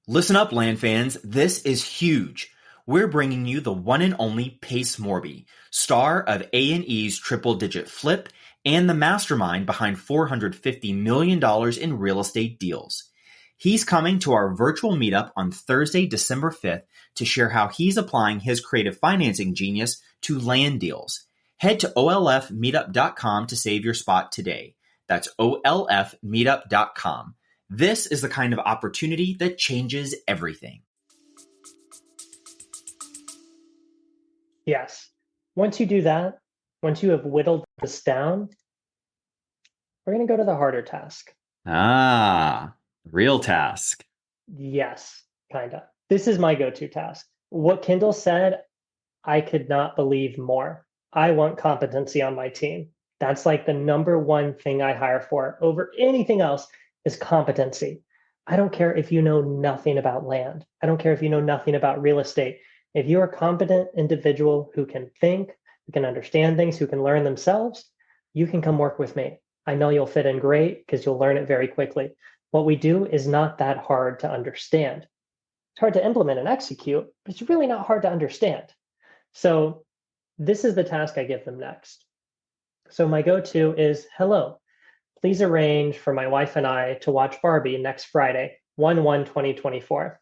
Speaker 1: Listen up, land fans. This is huge. We're bringing you the one and only Pace Morby, star of A&E's Triple Digit Flip and the mastermind behind $450 million in real estate deals. He's coming to our virtual meetup on Thursday, December 5th to share how he's applying his creative financing genius to land deals. Head to olfmeetup.com to save your spot today. That's olfmeetup.com. This is the kind of opportunity that changes everything.
Speaker 2: Yes. Once you do that, once you have whittled this down, we're going to go to the harder task.
Speaker 1: Real task.
Speaker 2: Yes, kind of. This is my go-to task. What Kendall said, I could not believe more. I want competency on my team. That's like the number one thing I hire for over anything else is competency. I don't care if you know nothing about land. I don't care if you know nothing about real estate. If you're a competent individual who can think, who can understand things, who can learn themselves, you can come work with me. I know you'll fit in great because you'll learn it very quickly. What we do is not that hard to understand. It's hard to implement and execute, but it's really not hard to understand. So this is the task I give them next. So my go-to is, hello, please arrange for my wife and I to watch Barbie next Friday, 1/1/2024.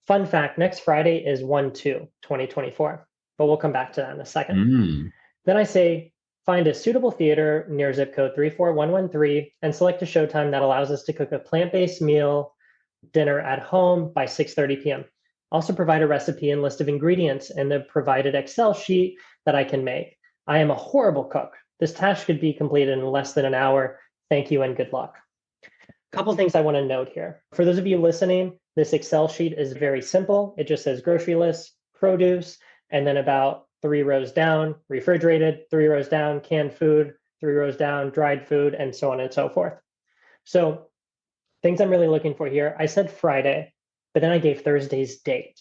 Speaker 2: Fun fact, next Friday is 1/2/2024, but we'll come back to that in a second.
Speaker 1: Mm.
Speaker 2: Then I say, find a suitable theater near zip code 34113 and select a showtime that allows us to cook a plant-based meal dinner at home by 6:30 p.m. Also provide a recipe and list of ingredients in the provided Excel sheet that I can make. I am a horrible cook. This task could be completed in less than an hour. Thank you and good luck. A couple things I want to note here. For those of you listening, this Excel sheet is very simple. It just says grocery list, produce, and then about 3 rows down, refrigerated, 3 rows down, canned food, 3 rows down, dried food, and so on and so forth. So things I'm really looking for here, I said Friday, but then I gave Thursday's date.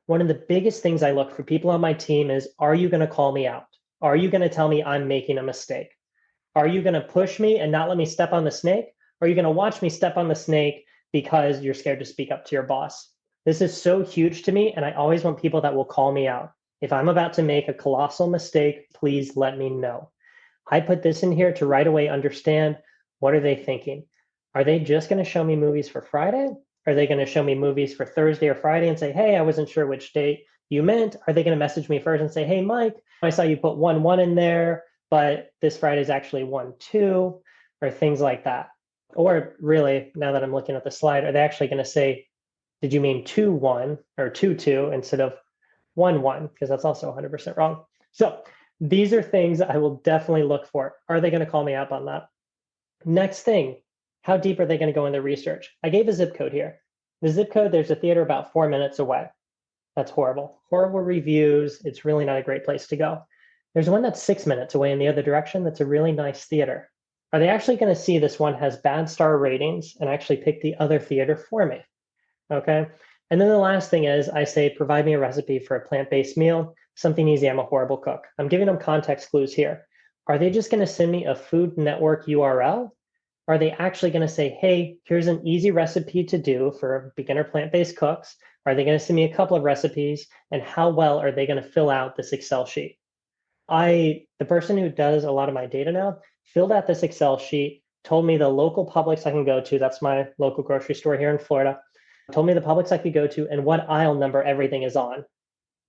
Speaker 2: One of the biggest things I look for people on my team is, are you going to call me out? Are you going to tell me I'm making a mistake? Are you going to push me and not let me step on the snake? Or are you going to watch me step on the snake because you're scared to speak up to your boss? This is so huge to me, and I always want people that will call me out. If I'm about to make a colossal mistake, please let me know. I put this in here to right away understand, what are they thinking? Are they just going to show me movies for Friday? Are they going to show me movies for Thursday or Friday and say, hey, I wasn't sure which date you meant? Are they going to message me first and say, hey, Mike, I saw you put 1/1 in there, but this Friday is actually 1/2, or things like that? Or really, now that I'm looking at the slide, are they actually going to say, did you mean 2/1 or 2/2 instead of 1/1? Because that's also 100% wrong. So these are things I will definitely look for. Are they going to call me out on that? Next thing, how deep are they going to go in their research? I gave a zip code here. The zip code, there's a theater about 4 minutes away. That's horrible. Horrible reviews. It's really not a great place to go. There's one that's 6 minutes away in the other direction that's a really nice theater. Are they actually going to see this one has bad star ratings and actually pick the other theater for me? Okay. And then the last thing is, I say, provide me a recipe for a plant-based meal, something easy. I'm a horrible cook. I'm giving them context clues here. Are they just going to send me a Food Network URL? Are they actually going to say, hey, here's an easy recipe to do for beginner plant-based cooks? Are they going to send me a couple of recipes? And how well are they going to fill out this Excel sheet? The person who does a lot of my data now, filled out this Excel sheet, told me the local Publix I can go to. That's my local grocery store here in Florida. Told me the Publix I could go to and what aisle number everything is on.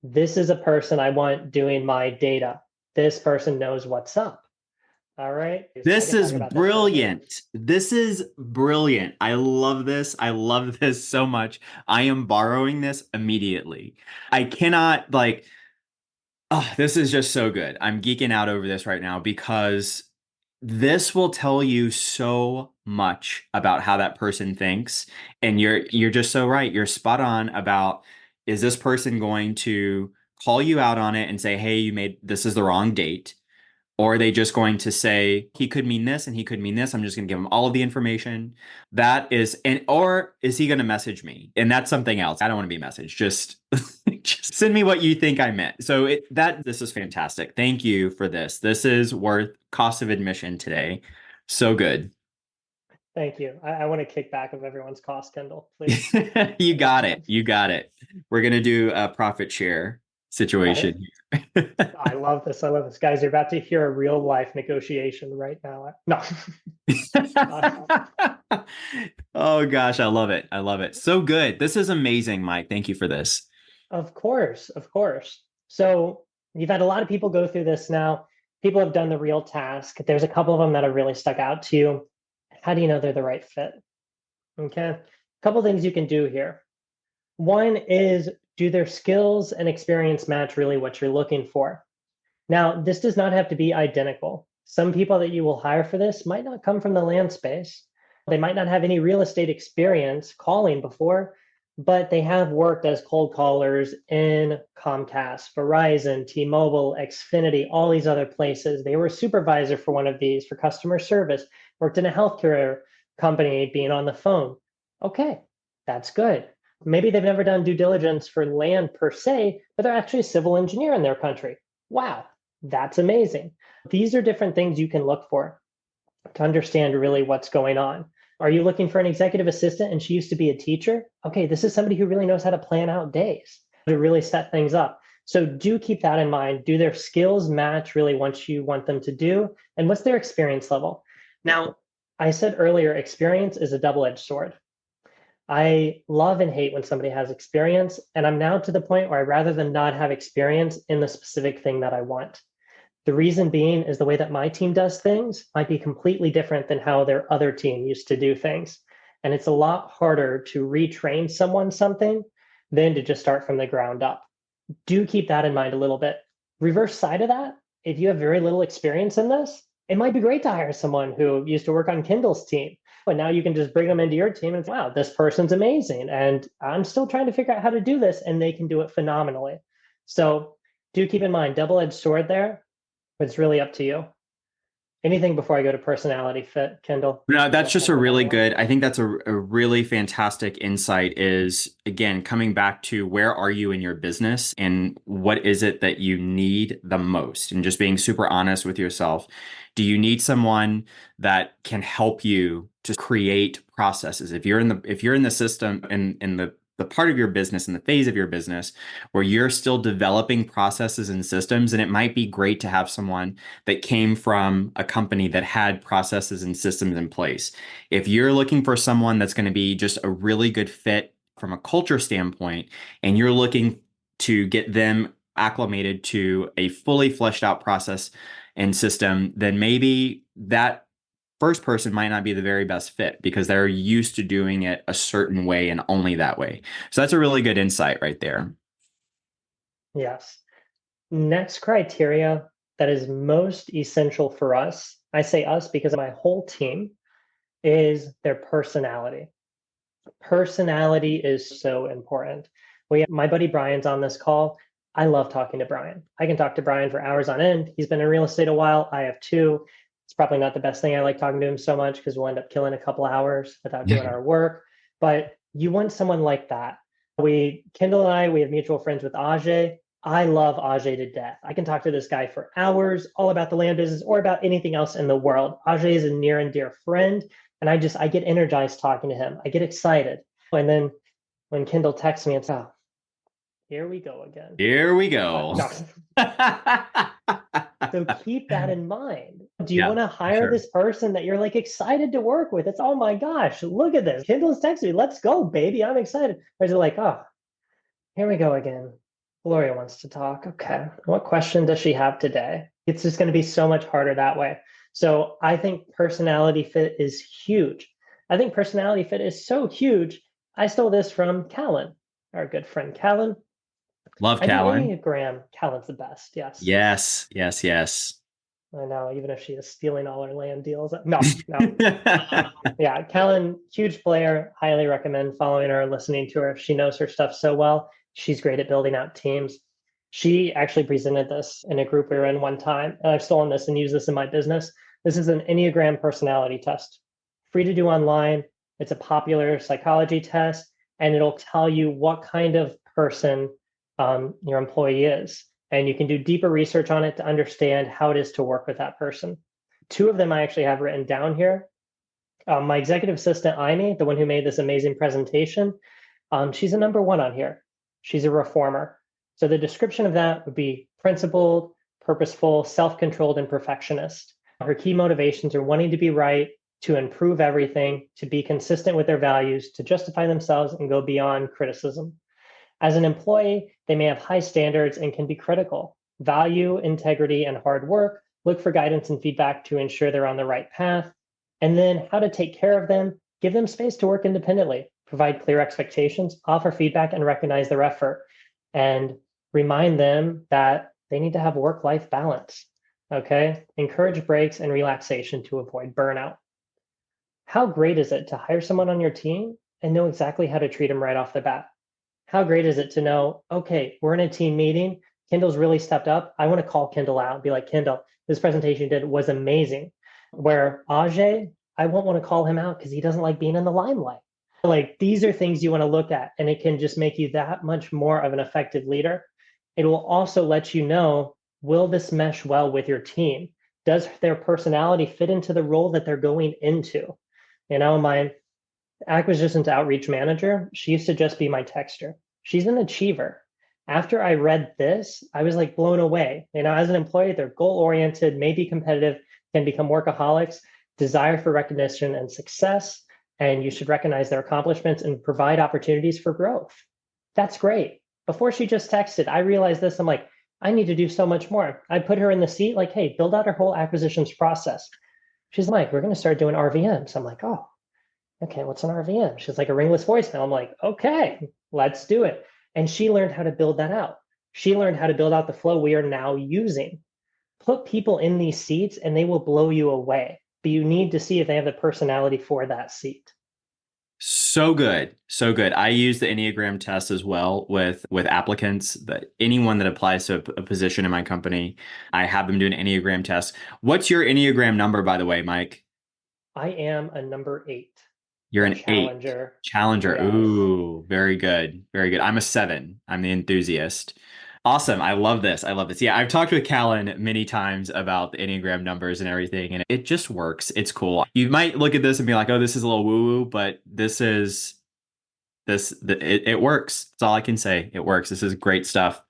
Speaker 2: This is a person I want doing my data. This person knows what's up. All right.
Speaker 1: This is brilliant. This is brilliant. I love this. I love this so much. I am borrowing this immediately. I cannot oh, this is just so good. I'm geeking out over this right now because this will tell you so much about how that person thinks. And you're just so right. You're spot on about, is this person going to call you out on it and say, hey, this is the wrong date? Or are they just going to say, he could mean this and he could mean this? I'm just going to give him all of the information. Or is he going to message me? And that's something else. I don't want to be messaged. Just send me what you think I meant. So this is fantastic. Thank you for this. This is worth cost of admission today. So good.
Speaker 2: Thank you. I want to kick back of everyone's cost, Kendall, please.
Speaker 1: You got it. You got it. We're going to do a profit share situation.
Speaker 2: I love this. I love this. Guys, you're about to hear a real life negotiation right now. No.
Speaker 1: Oh gosh, I love it. I love it. So good. This is amazing, Mike. Thank you for this.
Speaker 2: Of course. Of course. So you've had a lot of people go through this now. People have done the real task. There's a couple of them that have really stuck out to you. How do you know they're the right fit? Okay. A couple things you can do here. One is, do their skills and experience match really what you're looking for? Now, this does not have to be identical. Some people that you will hire for this might not come from the land space. They might not have any real estate experience calling before, but they have worked as cold callers in Comcast, Verizon, T-Mobile, Xfinity, all these other places. They were a supervisor for one of these for customer service, worked in a healthcare company being on the phone. Okay, that's good. Maybe they've never done due diligence for land per se, but they're actually a civil engineer in their country. Wow, that's amazing. These are different things you can look for to understand really what's going on. Are you looking for an executive assistant and she used to be a teacher? Okay, this is somebody who really knows how to plan out days to really set things up. So do keep that in mind. Do their skills match really what you want them to do? And what's their experience level? Now, I said earlier, experience is a double-edged sword. I love and hate when somebody has experience. And I'm now to the point where I'd rather them not have experience in the specific thing that I want. The reason being is the way that my team does things might be completely different than how their other team used to do things. And it's a lot harder to retrain someone something than to just start from the ground up. Do keep that in mind a little bit. Reverse side of that, if you have very little experience in this, it might be great to hire someone who used to work on Kindle's team. But now you can just bring them into your team and say, wow, this person's amazing. And I'm still trying to figure out how to do this, and they can do it phenomenally. So do keep in mind, double-edged sword there, but it's really up to you. Anything before I go to personality fit, Kendall?
Speaker 1: No, that's just a really good, I think that's a really fantastic insight is, again, coming back to where are you in your business and what is it that you need the most? And just being super honest with yourself. Do you need someone that can help you to create processes? If you're in the system and in the part of your business and the phase of your business where you're still developing processes and systems, and it might be great to have someone that came from a company that had processes and systems in place. If you're looking for someone that's going to be just a really good fit from a culture standpoint, and you're looking to get them acclimated to a fully fleshed out process and system, then maybe that first person might not be the very best fit because they're used to doing it a certain way and only that way. So that's a really good insight right there.
Speaker 2: Yes. Next criteria that is most essential for us, I say us because my whole team, is their personality. Personality is so important. My buddy Brian's on this call. I love talking to Brian. I can talk to Brian for hours on end. He's been in real estate a while. I have too. It's probably not the best thing. I like talking to him so much because we'll end up killing a couple hours without doing our work. But you want someone like that. Kendall and I, we have mutual friends with Ajay. I love Ajay to death. I can talk to this guy for hours, all about the land business or about anything else in the world. Ajay is a near and dear friend. And I get energized talking to him. I get excited. And then when Kendall texts me, it's, oh, here we go again.
Speaker 1: Here we go.
Speaker 2: So keep that in mind. Do you want to hire this person that you're like excited to work with? It's, oh my gosh, look at this. Kendall's texting me. Let's go, baby. I'm excited. Or is it like, oh, here we go again. Gloria wants to talk. Okay. What question does she have today? It's just going to be so much harder that way. So I think personality fit is huge. I think personality fit is so huge. I stole this from Callan, our good friend Callan.
Speaker 1: Love Callan.
Speaker 2: Enneagram. Callan's the best. Yes.
Speaker 1: Yes.
Speaker 2: I know, even if she is stealing all our land deals. No. Yeah, Callan, huge player. Highly recommend following her and listening to her. She knows her stuff so well. She's great at building out teams. She actually presented this in a group we were in one time, and I've stolen this and used this in my business. This is an Enneagram personality test. Free to do online. It's a popular psychology test, and it'll tell you what kind of person your employee is. And you can do deeper research on it to understand how it is to work with that person. Two of them I actually have written down here. My executive assistant, Aimee, the one who made this amazing presentation, she's a number one on here. She's a reformer. So the description of that would be principled, purposeful, self-controlled, and perfectionist. Her key motivations are wanting to be right, to improve everything, to be consistent with their values, to justify themselves and go beyond criticism. As an employee, they may have high standards and can be critical. Value, integrity, and hard work. Look for guidance and feedback to ensure they're on the right path. And then how to take care of them, give them space to work independently, provide clear expectations, offer feedback, and recognize their effort. And remind them that they need to have work-life balance, okay? Encourage breaks and relaxation to avoid burnout. How great is it to hire someone on your team and know exactly how to treat them right off the bat? How great is it to know, okay, we're in a team meeting, Kendall's really stepped up. I want to call Kendall out and be like, Kendall, this presentation you did was amazing. Where Ajay, I won't want to call him out because he doesn't like being in the limelight. Like these are things you want to look at, and it can just make you that much more of an effective leader. It will also let you know, will this mesh well with your team? Does their personality fit into the role that they're going into? My acquisitions outreach manager, she used to just be my texter. She's an achiever. After I read this, I was like blown away. As an employee, they're goal oriented, maybe competitive, can become workaholics, desire for recognition and success, and you should recognize their accomplishments and provide opportunities for growth. That's great. Before she just texted, I realized this. I'm like, I need to do so much more. I put her in the seat, like, hey, build out her whole acquisitions process. She's like, we're going to start doing RVMs. I'm like, oh, okay, what's an RVM? She's like, a ringless voicemail. I'm like, okay, let's do it. And she learned how to build that out. She learned how to build out the flow we are now using. Put people in these seats and they will blow you away. But you need to see if they have the personality for that seat.
Speaker 1: So good. So good. I use the Enneagram test as well with applicants, that anyone that applies to a position in my company, I have them do an Enneagram test. What's your Enneagram number, by the way, Mike?
Speaker 2: I am a number 8,
Speaker 1: You're
Speaker 2: a
Speaker 1: an 8.
Speaker 2: challenger.
Speaker 1: Challenger.
Speaker 2: Yes.
Speaker 1: Ooh, very good. Very good. I'm a 7. I'm the enthusiast. Awesome. I love this. I love this. Yeah, I've talked with Callan many times about the Enneagram numbers and everything, and it just works. It's cool. You might look at this and be like, oh, this is a little woo-woo, but it works. That's all I can say. It works. This is great stuff.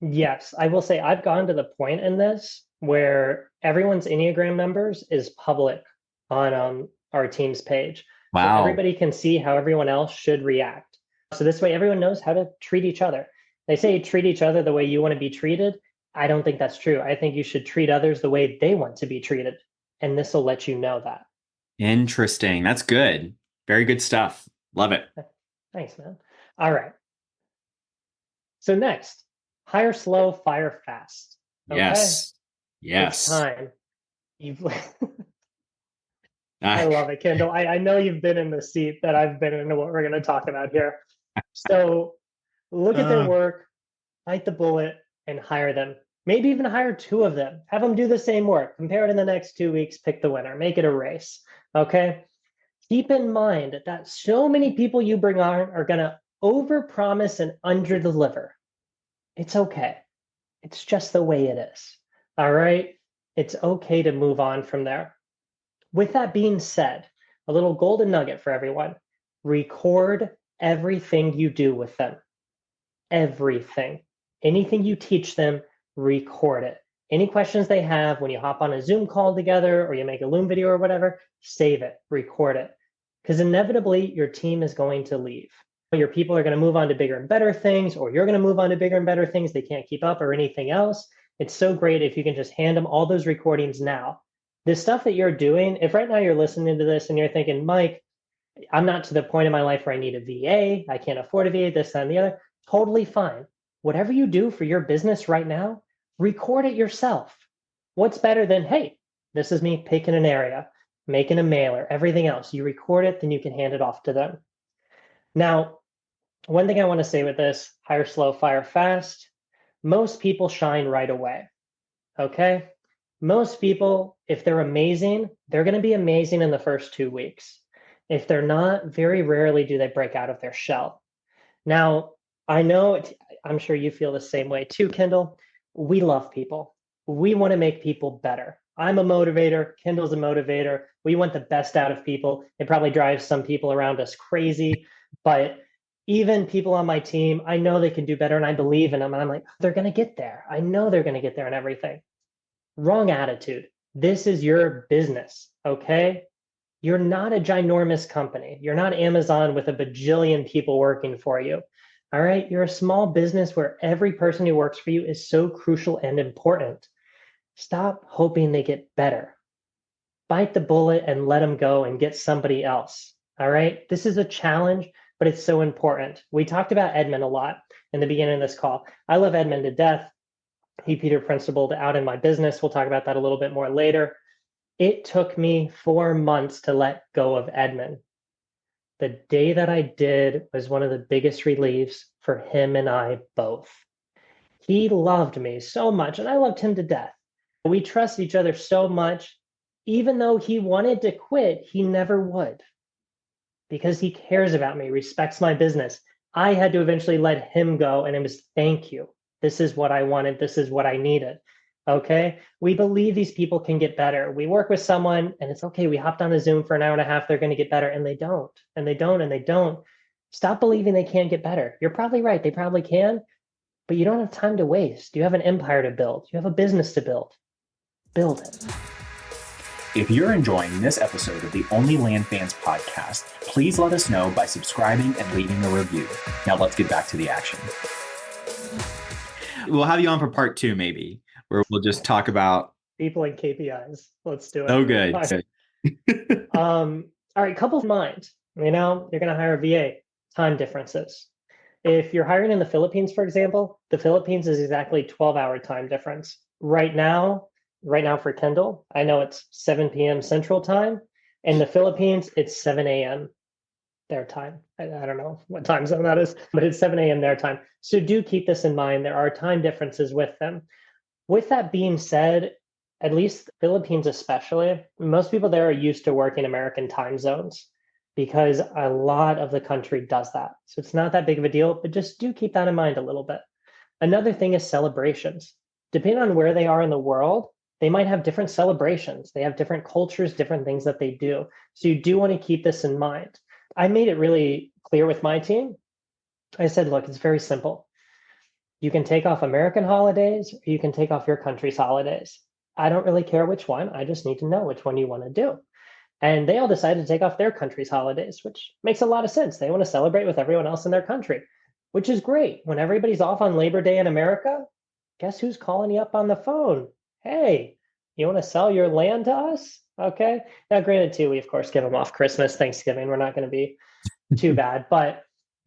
Speaker 2: Yes, I will say I've gone to the point in this where everyone's Enneagram numbers is public on our team's page. So
Speaker 1: Wow.
Speaker 2: everybody can see how everyone else should react. So this way, everyone knows how to treat each other. They say treat each other the way you want to be treated. I don't think that's true. I think you should treat others the way they want to be treated. And this will let you know that.
Speaker 1: Interesting. That's good. Very good stuff. Love it.
Speaker 2: Thanks, man. All right. So next, hire slow, fire fast. Okay.
Speaker 1: Yes.
Speaker 2: It's
Speaker 1: Yes.
Speaker 2: time. You've I
Speaker 1: Ah,
Speaker 2: love it, Kendall. I know you've been in the seat that I've been in, what we're going to talk about here. So look at their
Speaker 1: uh,
Speaker 2: work, bite the bullet, and hire them. Maybe even hire 2 of them. Have them do the same work. Compare it in the next 2 weeks, pick the winner, make it a race. Okay. Keep in mind that so many people you bring on are going to overpromise and underdeliver. It's okay. It's just the way it is. All right. It's okay to move on from there. With that being said, a little golden nugget for everyone: record everything you do with them. Everything. Anything you teach them, record it. Any questions they have when you hop on a Zoom call together or you make a Loom video or whatever, save it, record it. Because inevitably, your team is going to leave. Your people are going to move on to bigger and better things, or you're going to move on to bigger and better things they can't keep up, or anything else. It's so great if you can just hand them all those recordings now. This stuff that you're doing, if right now you're listening to this and you're thinking, Mike, I'm not to the point in my life where I need a VA, I can't afford a VA, this, that, and the other, totally fine. Whatever you do for your business right now, record it yourself. What's better than, hey, this is me picking an area, making a mailer, everything else. You record it, then you can hand it off to them. Now, one thing I want to say with this: hire slow, fire fast. Most people shine right away. Okay. Most people, if they're amazing, they're going to be amazing in the first 2 weeks. If they're not, very rarely do they break out of their shell. Now, I know, I'm sure you feel the same way too, Kendall. We love people. We want to make people better. I'm a motivator. Kendall's a motivator. We want the best out of people. It probably drives some people around us crazy, but even people on my team, I know they can do better and I believe in them. And I'm like, they're going to get there. I know they're going to get there and everything. Wrong attitude. This is your business, okay? You're not a ginormous company. You're not Amazon with a bajillion people working for you. All right. You're a small business where every person who works for you is so crucial and important. Stop hoping they get better. Bite the bullet and let them go and get somebody else. All right. This is a challenge, but it's so important. We talked about Edmund a lot in the beginning of this call. I love Edmund to death. He Peter principled out in my business. We'll talk about that a little bit more later. It took me 4 months to let go of Edmund. The day that I did was one of the biggest reliefs for him and I both. He loved me so much, and I loved him to death. We trust each other so much. Even though he wanted to quit, he never would. because he cares about me, respects my business. I had to eventually let him go, and it was thank you. This is what I wanted. This is what I needed. Okay. We believe these people can get better. We work with someone and it's okay. We hopped on a Zoom for an hour and a half. They're going to get better. And they don't. And they don't. And they don't. Stop believing they can't get better. You're probably right. They probably can, but you don't have time to waste. You have an empire to build. You have a business to build. Build it.
Speaker 1: If you're enjoying this episode of the OnlyLandFans Podcast, please let us know by subscribing and leaving a review. Now let's get back to the action. We'll have you on for part 2, maybe, where we'll just talk about
Speaker 2: people and KPIs. Let's do it.
Speaker 1: Oh, good.
Speaker 2: All right, couple of mind. You're going to hire a VA. Time differences. If you're hiring in the Philippines, for example, the Philippines is exactly 12-hour time difference. Right now for Kendall, I know it's 7 p.m. Central Time. In the Philippines, it's 7 a.m. their time. I don't know what time zone that is, but it's 7 a.m. their time. So do keep this in mind. There are time differences with them. With that being said, at least Philippines especially, most people there are used to working American time zones because a lot of the country does that. So it's not that big of a deal, but just do keep that in mind a little bit. Another thing is celebrations. Depending on where they are in the world, they might have different celebrations. They have different cultures, different things that they do. So you do want to keep this in mind. I made it really clear with my team. I said, look, it's very simple. You can take off American holidays, or you can take off your country's holidays. I don't really care which one. I just need to know which one you want to do. And they all decided to take off their country's holidays, which makes a lot of sense. They want to celebrate with everyone else in their country, which is great. When everybody's off on Labor Day in America, guess who's calling you up on the phone? Hey, you want to sell your land to us? Okay. Now, granted, too, we of course give them off Christmas, Thanksgiving. We're not going to be too bad, but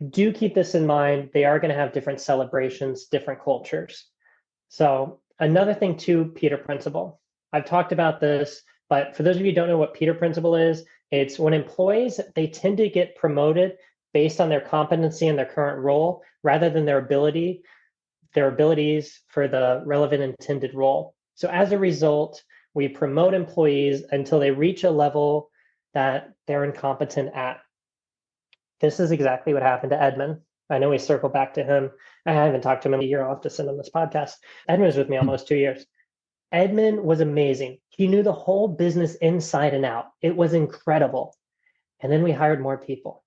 Speaker 2: do keep this in mind. They are going to have different celebrations, different cultures. So another thing too, Peter Principle. I've talked about this, but for those of you who don't know what Peter Principle is, it's when employees, they tend to get promoted based on their competency in their current role rather than their abilities for the relevant intended role. So as a result, we promote employees until they reach a level that they're incompetent at. This is exactly what happened to Edmund. I know we circle back to him. I haven't talked to him in a year. I'll have to send him this podcast. Edmund was with me almost 2 years. Edmund was amazing. He knew the whole business inside and out. It was incredible. And then we hired more people.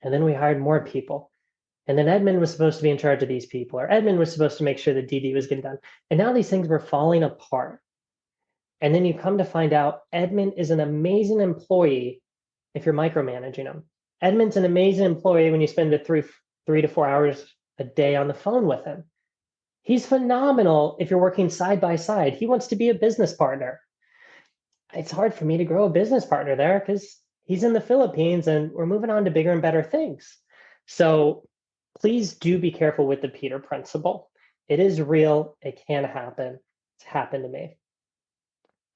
Speaker 2: And then we hired more people. And then Edmund was supposed to be in charge of these people, or Edmund was supposed to make sure the DD was getting done. And now these things were falling apart. And then you come to find out Edmund is an amazing employee if you're micromanaging him. Edmund's an amazing employee when you spend the 3 to 4 hours a day on the phone with him. He's phenomenal if you're working side by side. He wants to be a business partner. It's hard for me to grow a business partner there because he's in the Philippines and we're moving on to bigger and better things. So please do be careful with the Peter Principle. It is real. It can happen. It's happened to me.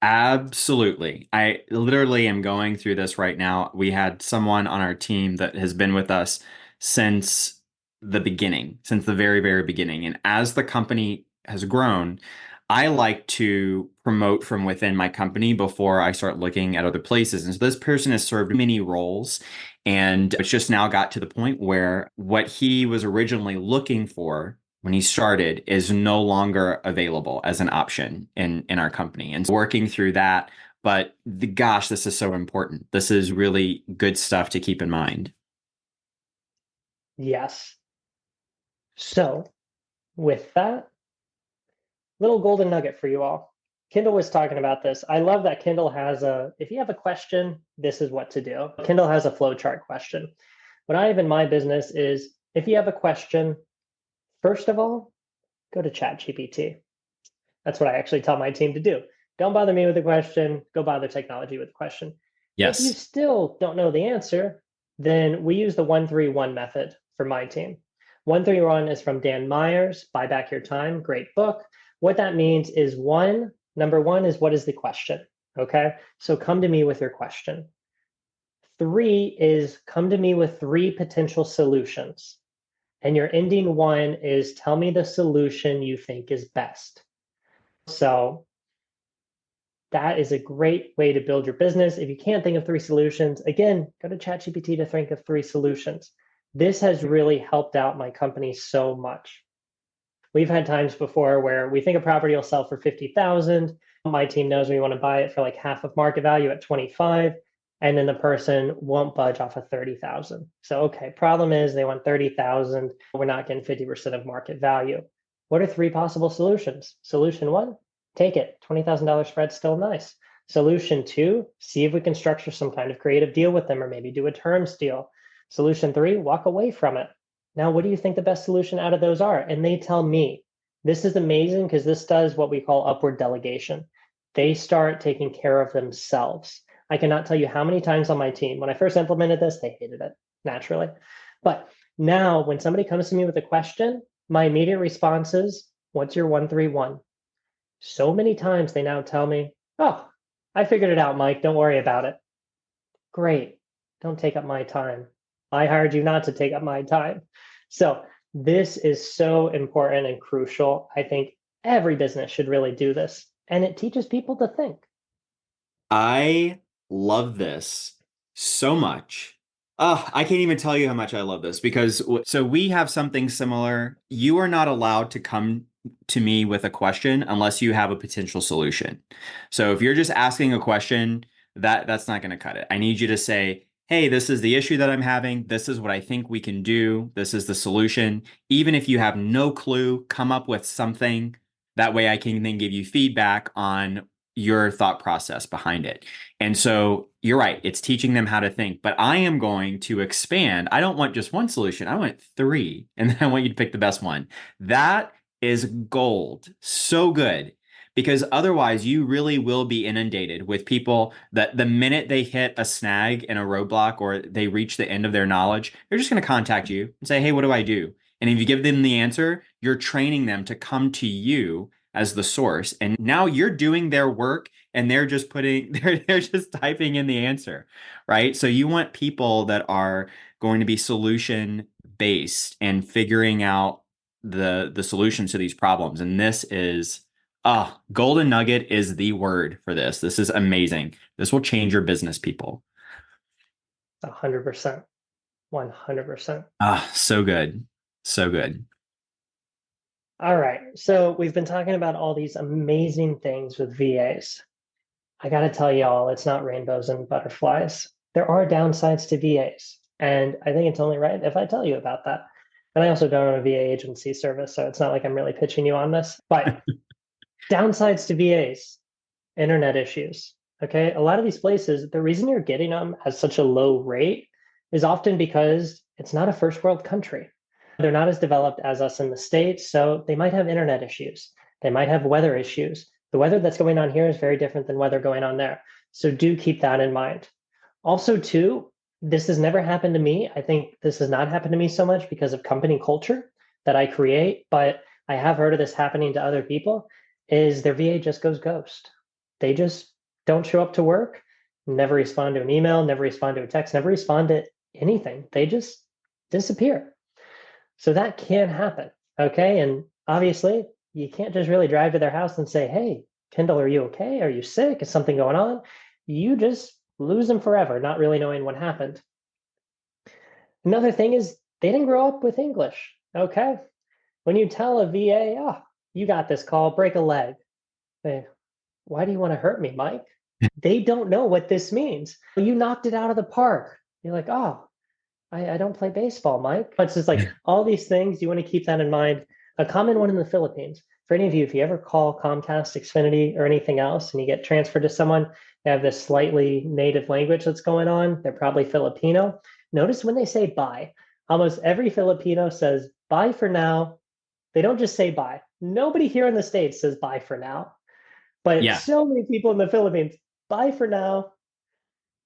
Speaker 1: Absolutely. I literally am going through this right now. We had someone on our team that has been with us since the beginning, since the very, very beginning. And as the company has grown, I like to promote from within my company before I start looking at other places. And so this person has served many roles, and it's just now got to the point where what he was originally looking for when he started is no longer available as an option in our company. And working through that, but gosh, this is so important. This is really good stuff to keep in mind.
Speaker 2: Yes. So with that, little golden nugget for you all. Kendall was talking about this. I love that Kendall has if you have a question, this is what to do. Kendall has a flowchart question. What I have in my business is if you have a question, first of all, go to ChatGPT. That's what I actually tell my team to do. Don't bother me with a question. Go bother technology with a question.
Speaker 1: Yes.
Speaker 2: If you still don't know the answer, then we use the 1-3-1 method for my team. 1-3-1 is from Dan Myers, Buy Back Your Time, great book. What that means is number one is what is the question? Okay, so come to me with your question. 3 is come to me with 3 potential solutions. And your ending 1 is tell me the solution you think is best. So that is a great way to build your business. If you can't think of three solutions, again, go to ChatGPT to think of three solutions. This has really helped out my company so much. We've had times before where we think a property will sell for 50,000. My team knows we want to buy it for like half of market value at 25, and then the person won't budge off of 30,000. So, okay, problem is they want 30,000. We're not getting 50% of market value. What are three possible solutions? Solution one, take it. $20,000 spread, still nice. Solution two, see if we can structure some kind of creative deal with them or maybe do a terms deal. Solution three, walk away from it. Now, what do you think the best solution out of those are? And they tell me. This is amazing because this does what we call upward delegation. They start taking care of themselves. I cannot tell you how many times on my team, when I first implemented this, they hated it naturally. But now when somebody comes to me with a question, my immediate response is, what's your 131? So many times they now tell me, oh, I figured it out, Mike. Don't worry about it. Great. Don't take up my time. I hired you not to take up my time. So this is so important and crucial. I think every business should really do this. And it teaches people to think.
Speaker 1: I love this so much. I can't even tell you how much I love this because so we have something similar. You are not allowed to come to me with a question unless you have a potential solution. So if you're just asking a question, that's not going to cut it. I need you to say, hey, this is the issue that I'm having. This is what I think we can do. This is the solution. Even if you have no clue, come up with something. That way I can then give you feedback on your thought process behind it. And so you're right, it's teaching them how to think, but I am going to expand. I don't want just one solution. I want three, and then I want you to pick the best one. That is gold. So good. Because otherwise you really will be inundated with people that the minute they hit a snag and a roadblock or they reach the end of their knowledge, they're just going to contact you and say, hey, what do I do? And if you give them the answer, you're training them to come to you as the source. And now you're doing their work and they're just they're just typing in the answer, right? So you want people that are going to be solution based and figuring out the solutions to these problems. And this is golden nugget is the word for this. This is amazing. This will change your business, people.
Speaker 2: 100%. 100%.
Speaker 1: So good. So good.
Speaker 2: All right. So we've been talking about all these amazing things with VAs. I got to tell y'all, it's not rainbows and butterflies. There are downsides to VAs. And I think it's only right if I tell you about that. And I also don't own a VA agency service, so it's not like I'm really pitching you on this. But downsides to VAs, internet issues. Okay. A lot of these places, the reason you're getting them at such a low rate is often because it's not a first world country. They're not as developed as us in the States, so they might have internet issues. They might have weather issues. The weather that's going on here is very different than weather going on there. So do keep that in mind. Also, too, this has never happened to me. I think this has not happened to me so much because of company culture that I create, but I have heard of this happening to other people, is their VA just goes ghost. They just don't show up to work, never respond to an email, never respond to a text, never respond to anything. They just disappear. So that can happen, okay? And obviously, you can't just really drive to their house and say, hey, Kendall, are you okay? Are you sick? Is something going on? You just lose them forever, not really knowing what happened. Another thing is they didn't grow up with English, okay? When you tell a VA, oh, you got this call, break a leg. They, why do you want to hurt me, Mike? They don't know what this means. You knocked it out of the park. You're like, oh, I don't play baseball, Mike. But it's just like all these things, you want to keep that in mind. A common one in the Philippines, for any of you, if you ever call Comcast, Xfinity, or anything else, and you get transferred to someone, they have this slightly native language that's going on. They're probably Filipino. Notice when they say bye, almost every Filipino says bye for now. They don't just say bye. Nobody here in the States says bye for now. But so many people in the Philippines, bye for now.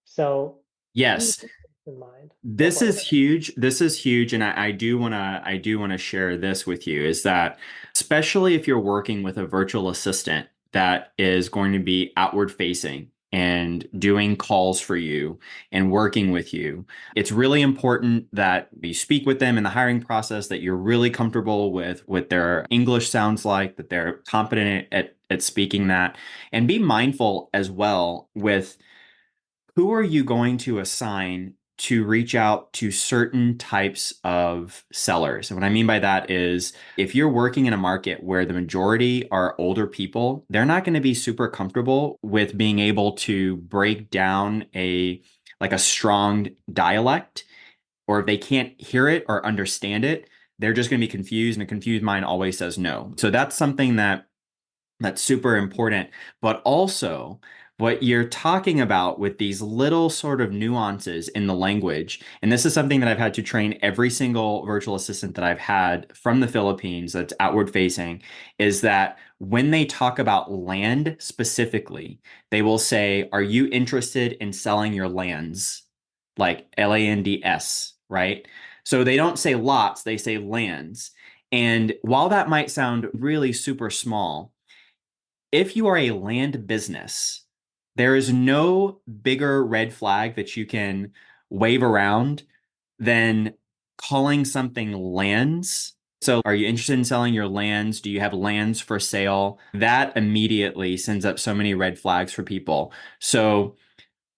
Speaker 2: So
Speaker 1: yes.
Speaker 2: in mind.
Speaker 1: This is huge. This is huge. And I do want to share this with you is that especially if you're working with a virtual assistant that is going to be outward facing, and doing calls for you and working with you. It's really important that you speak with them in the hiring process, that you're really comfortable with what their English sounds like, that they're competent at speaking that, and be mindful as well with who are you going to assign to reach out to certain types of sellers? And what I mean by that is if you're working in a market where the majority are older people, they're not going to be super comfortable with being able to break down a strong dialect, or if they can't hear it or understand it, they're just going to be confused, and a confused mind always says no. So that's something that's super important. But also, what you're talking about with these little sort of nuances in the language, and this is something that I've had to train every single virtual assistant that I've had from the Philippines that's outward facing, is that when they talk about land specifically, they will say, "Are you interested in selling your lands?" Like LANDS, right? So they don't say lots, they say lands. And while that might sound really super small, if you are a land business, there is no bigger red flag that you can wave around than calling something lands. So, are you interested in selling your lands? Do you have lands for sale? That immediately sends up so many red flags for people. So,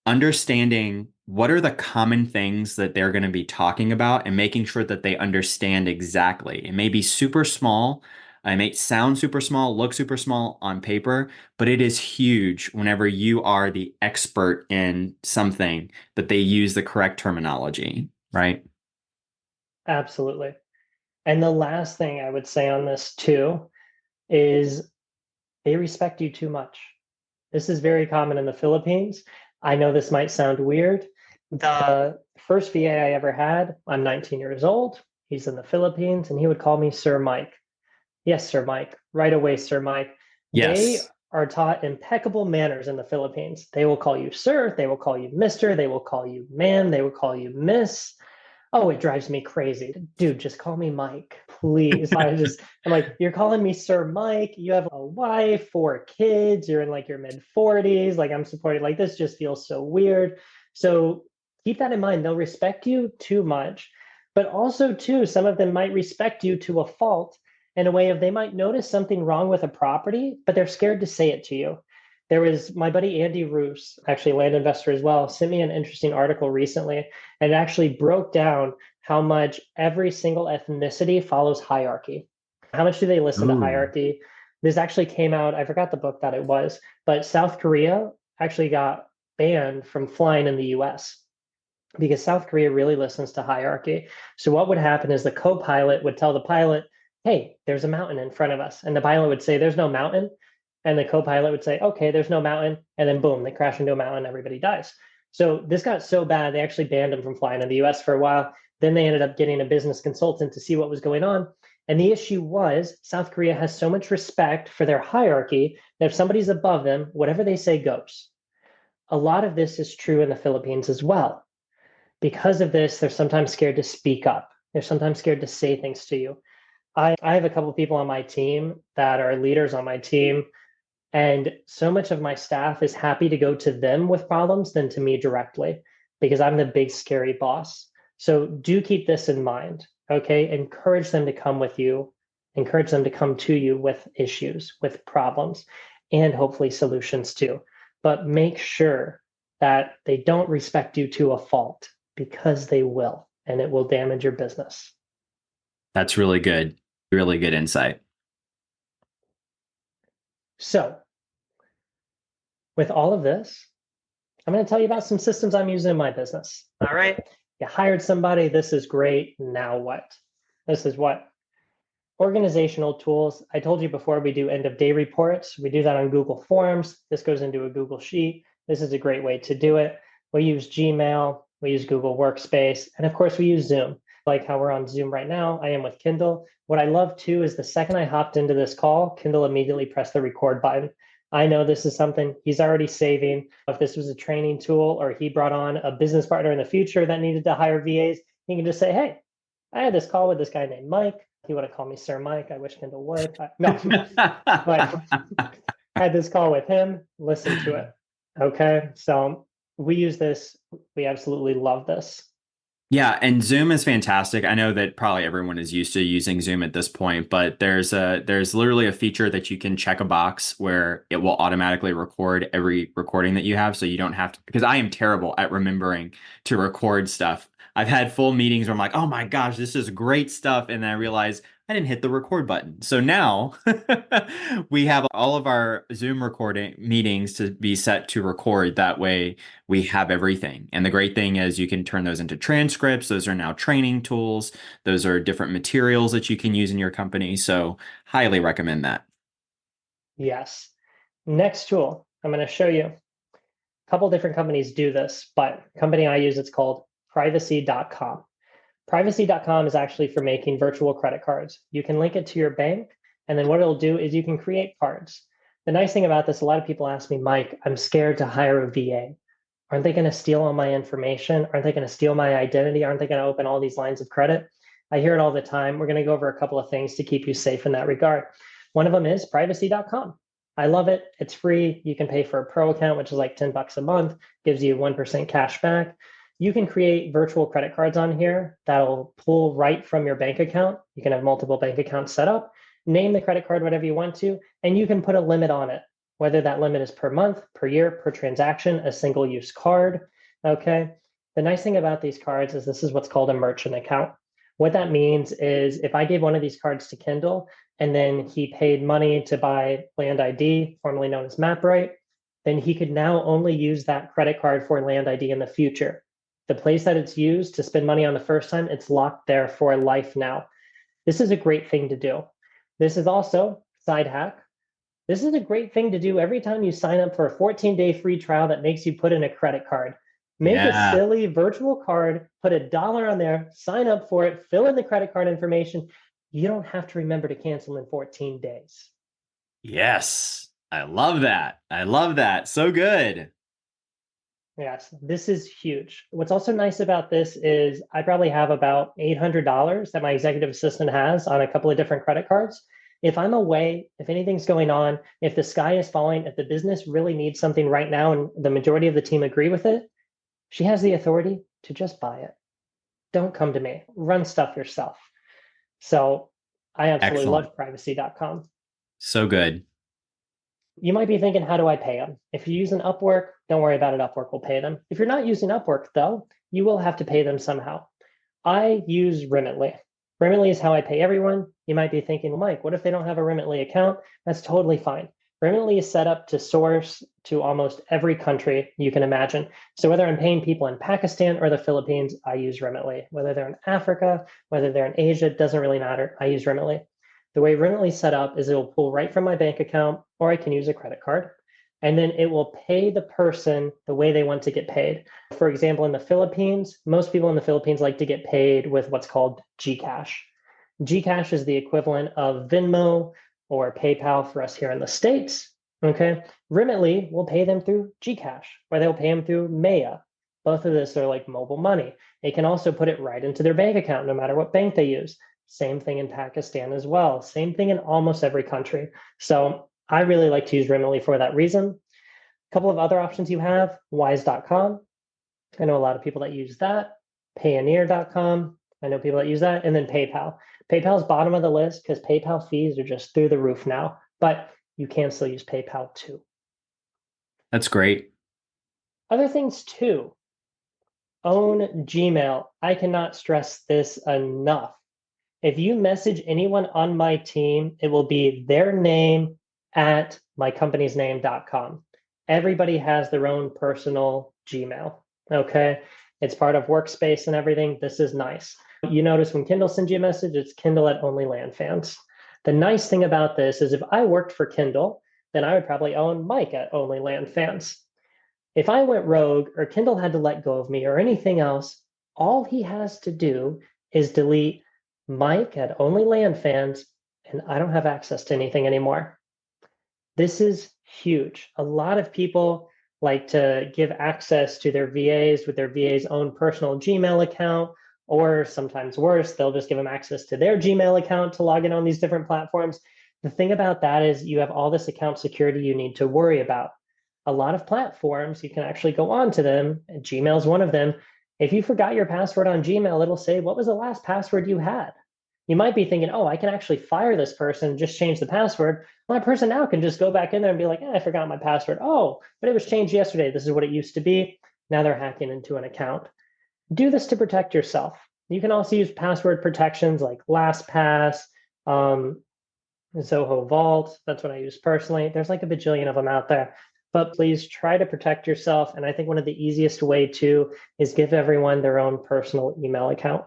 Speaker 1: understanding what are the common things that they're going to be talking about and making sure that they understand exactly. It may be super small. It may sound super small, look super small on paper, but it is huge whenever you are the expert in something that they use the correct terminology, right?
Speaker 2: Absolutely. And the last thing I would say on this too is they respect you too much. This is very common in the Philippines. I know this might sound weird. The first VA I ever had, I'm 19 years old. He's in the Philippines, and he would call me Sir Mike. Yes, Sir Mike. Right away, Sir Mike. They
Speaker 1: Yes.
Speaker 2: are taught impeccable manners in the Philippines. They will call you sir, they will call you mister, they will call you ma'am, they will call you miss. Oh, it drives me crazy. Dude, just call me Mike, please. I'm like, you're calling me Sir Mike. You have a wife, 4 kids, you're in like your mid 40s. Like, I'm supported. Like, this just feels so weird. So keep that in mind. They'll respect you too much, but also, too, some of them might respect you to a fault in a way of they might notice something wrong with a property, but they're scared to say it to you. There was my buddy Andy Roos, actually a land investor as well, sent me an interesting article recently, and it actually broke down how much every single ethnicity follows hierarchy. How much do they listen to
Speaker 1: Ooh.
Speaker 2: hierarchy? This actually came out, I forgot the book that it was, but South Korea actually got banned from flying in the US because South Korea really listens to hierarchy. So what would happen is the co-pilot would tell the pilot, "Hey, there's a mountain in front of us." And the pilot would say, "There's no mountain." And the co-pilot would say, "Okay, there's no mountain." And then boom, they crash into a mountain, everybody dies. So this got so bad, they actually banned him from flying in the US for a while. Then they ended up getting a business consultant to see what was going on. And the issue was South Korea has so much respect for their hierarchy that if somebody's above them, whatever they say goes. A lot of this is true in the Philippines as well. Because of this, they're sometimes scared to speak up. They're sometimes scared to say things to you. I have a couple of people on my team that are leaders on my team, and so much of my staff is happy to go to them with problems than to me directly because I'm the big, scary boss. So do keep this in mind. Okay. Encourage them to come with you, encourage them to come to you with issues, with problems, and hopefully solutions too. But make sure that they don't respect you to a fault because they will, and it will damage your business.
Speaker 1: That's really good. Really good insight.
Speaker 2: So, with all of this, I'm going to tell you about some systems I'm using in my business. All right. You hired somebody. This is great. Now what? This is what? Organizational tools. I told you before we do end of day reports. We do that on Google Forms. This goes into a Google Sheet. This is a great way to do it. We use Gmail. We use Google Workspace. And of course, we use Zoom. Like how we're on Zoom right now, I am with Kindle. What I love too is the second I hopped into this call, Kindle immediately pressed the record button. I know this is something he's already saving. If this was a training tool or he brought on a business partner in the future that needed to hire VAs, he can just say, "Hey, I had this call with this guy named Mike. He would have called me Sir Mike. I wish Kindle would." No, but I had this call with him. Listen to it. Okay. So we use this. We absolutely love this.
Speaker 1: Yeah, and Zoom is fantastic. I know that probably everyone is used to using Zoom at this point, but there's literally a feature that you can check a box where it will automatically record every recording that you have, so you don't have to, because I am terrible at remembering to record stuff. I've had full meetings where I'm like, "Oh my gosh, this is great stuff," and then I realize I didn't hit the record button. So now we have all of our Zoom recording meetings to be set to record. That way we have everything. And the great thing is you can turn those into transcripts. Those are now training tools. Those are different materials that you can use in your company. So highly recommend that.
Speaker 2: Yes. Next tool, I'm going to show you. A couple different companies do this, but the company I use, it's called privacy.com. Privacy.com is actually for making virtual credit cards. You can link it to your bank, and then what it'll do is you can create cards. The nice thing about this, a lot of people ask me, Mike, I'm scared to hire a VA. Aren't they going to steal all my information? Aren't they going to steal my identity? Aren't they going to open all these lines of credit? I hear it all the time. We're going to go over a couple of things to keep you safe in that regard. One of them is privacy.com. I love it. It's free. You can pay for a pro account, which is like $10 a month, gives you 1% cash back. You can create virtual credit cards on here that'll pull right from your bank account. You can have multiple bank accounts set up, name the credit card whatever you want to, and you can put a limit on it, whether that limit is per month, per year, per transaction, a single use card. Okay. The nice thing about these cards is this is what's called a merchant account. What that means is if I gave one of these cards to Kindle and then he paid money to buy Land ID, formerly known as MapRight, then he could now only use that credit card for Land ID in the future. The place that it's used to spend money on the first time, it's locked there for life now. This is a great thing to do. This is also side hack. This is a great thing to do every time you sign up for a 14-day free trial that makes you put in a credit card. Make a
Speaker 1: Yeah.
Speaker 2: silly virtual card, put $1 on there, sign up for it, fill in the credit card information. You don't have to remember to cancel in 14 days.
Speaker 1: Yes. I love that. I love that. So good.
Speaker 2: Yes, this is huge. What's also nice about this is I probably have about $800 that my executive assistant has on a couple of different credit cards. If I'm away, if anything's going on, if the sky is falling, if the business really needs something right now and the majority of the team agree with it, she has the authority to just buy it. Don't come to me. Run stuff yourself. So I absolutely
Speaker 1: Excellent.
Speaker 2: love privacy.com.
Speaker 1: So good.
Speaker 2: You might be thinking, how do I pay them? If you're using Upwork, don't worry about it. Upwork will pay them. If you're not using Upwork, though, you will have to pay them somehow. I use Remitly. Remitly is how I pay everyone. You might be thinking, well, Mike, what if they don't have a Remitly account? That's totally fine. Remitly is set up to source to almost every country you can imagine. So whether I'm paying people in Pakistan or the Philippines, I use Remitly. Whether they're in Africa, whether they're in Asia, doesn't really matter. I use Remitly. The way Remitly is set up is it will pull right from my bank account, or I can use a credit card, and then it will pay the person the way they want to get paid. For example, in the Philippines, most people in the Philippines like to get paid with what's called Gcash. Gcash is the equivalent of Venmo or PayPal for us here in the States. Okay. Remitly will pay them through Gcash, or they'll pay them through Maya. Both of this are like mobile money. They can also put it right into their bank account, no matter what bank they use. Same thing in Pakistan as well. Same thing in almost every country. So I really like to use Remitly for that reason. A couple of other options you have, wise.com. I know a lot of people that use that. Payoneer.com. I know people that use that. And then PayPal. PayPal's bottom of the list because PayPal fees are just through the roof now, but you can still use PayPal too.
Speaker 1: That's great.
Speaker 2: Other things too, own Gmail. I cannot stress this enough. If you message anyone on my team, it will be their name at mycompaniesname.com. Everybody has their own personal Gmail. Okay. It's part of Workspace and everything. This is nice. You notice when Kindle sends you a message, it's Kindle at OnlyLandFans. The nice thing about this is if I worked for Kindle, then I would probably own Mike at OnlyLandFans. If I went rogue or Kindle had to let go of me or anything else, all he has to do is delete Mike at OnlyLandFans, and I don't have access to anything anymore. This is huge. A lot of people like to give access to their VAs with their VA's own personal Gmail account, or sometimes worse, they'll just give them access to their Gmail account to log in on these different platforms. The thing about that is you have all this account security you need to worry about. a lot of platforms, you can actually go on to them, and Gmail is one of them. If you forgot your password on Gmail, it'll say, what was the last password you had? You might be thinking, oh, I can actually fire this person, just change the password. Well, that person now can just go back in there and be like, I forgot my password. Oh, but it was changed yesterday. This is what it used to be. Now they're hacking into an account. Do this to protect yourself. You can also use password protections like LastPass, um, Zoho Vault. That's what I use personally. There's like a bajillion of them out there. But please try to protect yourself. And I think one of the easiest way to is give everyone their own personal email account.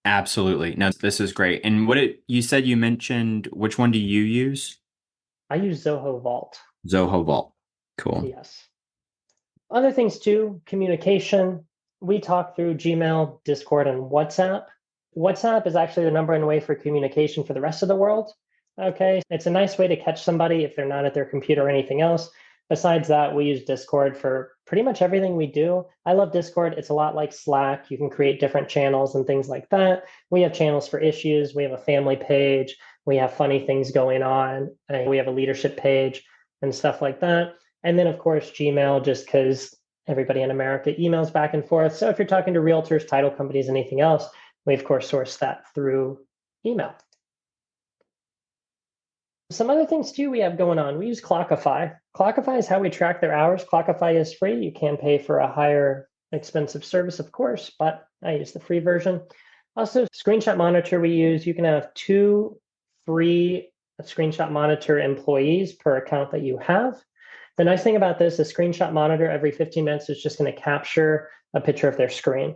Speaker 1: Absolutely. No, this is great. And you said you mentioned, which one do you use?
Speaker 2: I use Zoho Vault.
Speaker 1: Zoho Vault. Cool.
Speaker 2: Yes. Other things too, communication. We talk through Gmail, Discord, and WhatsApp. WhatsApp is actually the number one way for communication for the rest of the world. Okay, it's a nice way to catch somebody if they're not at their computer or anything else. Besides that, we use Discord for pretty much everything we do. I love Discord. It's a lot like Slack. You can create different channels and things like that. We have channels for issues. We have a family page. We have funny things going on. We have a leadership page and stuff like that. And then, of course, Gmail, just because everybody in America emails back and forth. So if you're talking to realtors, title companies, anything else, we, of course, source that through email. Some other things, too, we have going on. We use Clockify. Clockify is how we track their hours. Clockify is free. You can pay for a higher expensive service, of course, but I use the free version. Also, Screenshot Monitor we use. You can have 2 free Screenshot Monitor employees per account that you have. The nice thing about this is Screenshot Monitor every 15 minutes is just going to capture a picture of their screen.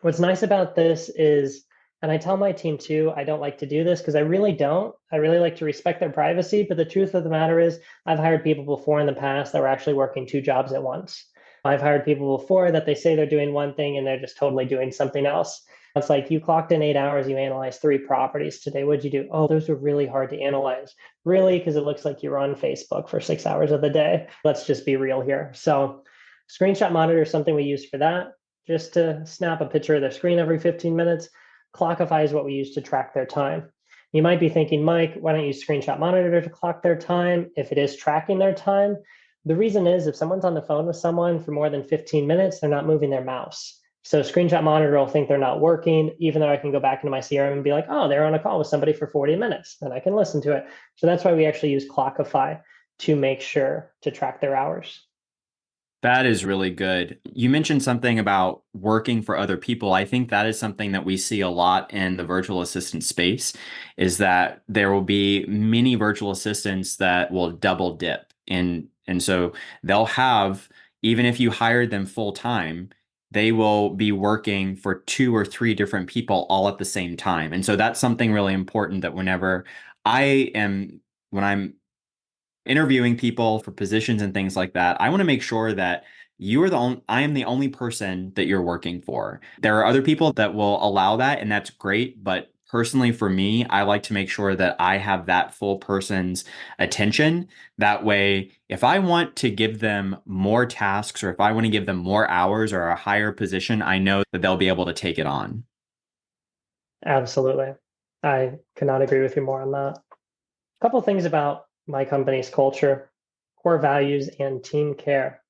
Speaker 2: What's nice about this is, and I tell my team too, I don't like to do this because I really don't. I really like to respect their privacy. But the truth of the matter is, I've hired people before in the past that were actually working 2 jobs at once. I've hired people before that they say they're doing one thing and they're just totally doing something else. It's like, you clocked in 8 hours, you analyzed 3 properties today. What'd you do? Oh, those were really hard to analyze. Really? Because it looks like you're on Facebook for 6 hours of the day. Let's just be real here. So Screenshot Monitor is something we use for that, just to snap a picture of their screen every 15 minutes. Clockify is what we use to track their time. You might be thinking, Mike, why don't you use Screenshot Monitor to clock their time if it is tracking their time? The reason is, if someone's on the phone with someone for more than 15 minutes, they're not moving their mouse. So Screenshot Monitor will think they're not working, even though I can go back into my CRM and be like, oh, they're on a call with somebody for 40 minutes, and I can listen to it. So that's why we actually use Clockify to make sure to track their hours.
Speaker 1: That is really good. You mentioned something about working for other people. I think that is something that we see a lot in the virtual assistant space, is that there will be many virtual assistants that will double dip. And so they'll have, even if you hired them full time, they will be working for 2 or 3 different people all at the same time. And so that's something really important, that when I'm interviewing people for positions and things like that, I want to make sure that I am the only person that you're working for. There are other people that will allow that, and that's great. But personally, for me, I like to make sure that I have that full person's attention. That way, if I want to give them more tasks, or if I want to give them more hours or a higher position, I know that they'll be able to take it on.
Speaker 2: Absolutely. I cannot agree with you more on that. A couple of things about my company's culture, core values, and team care.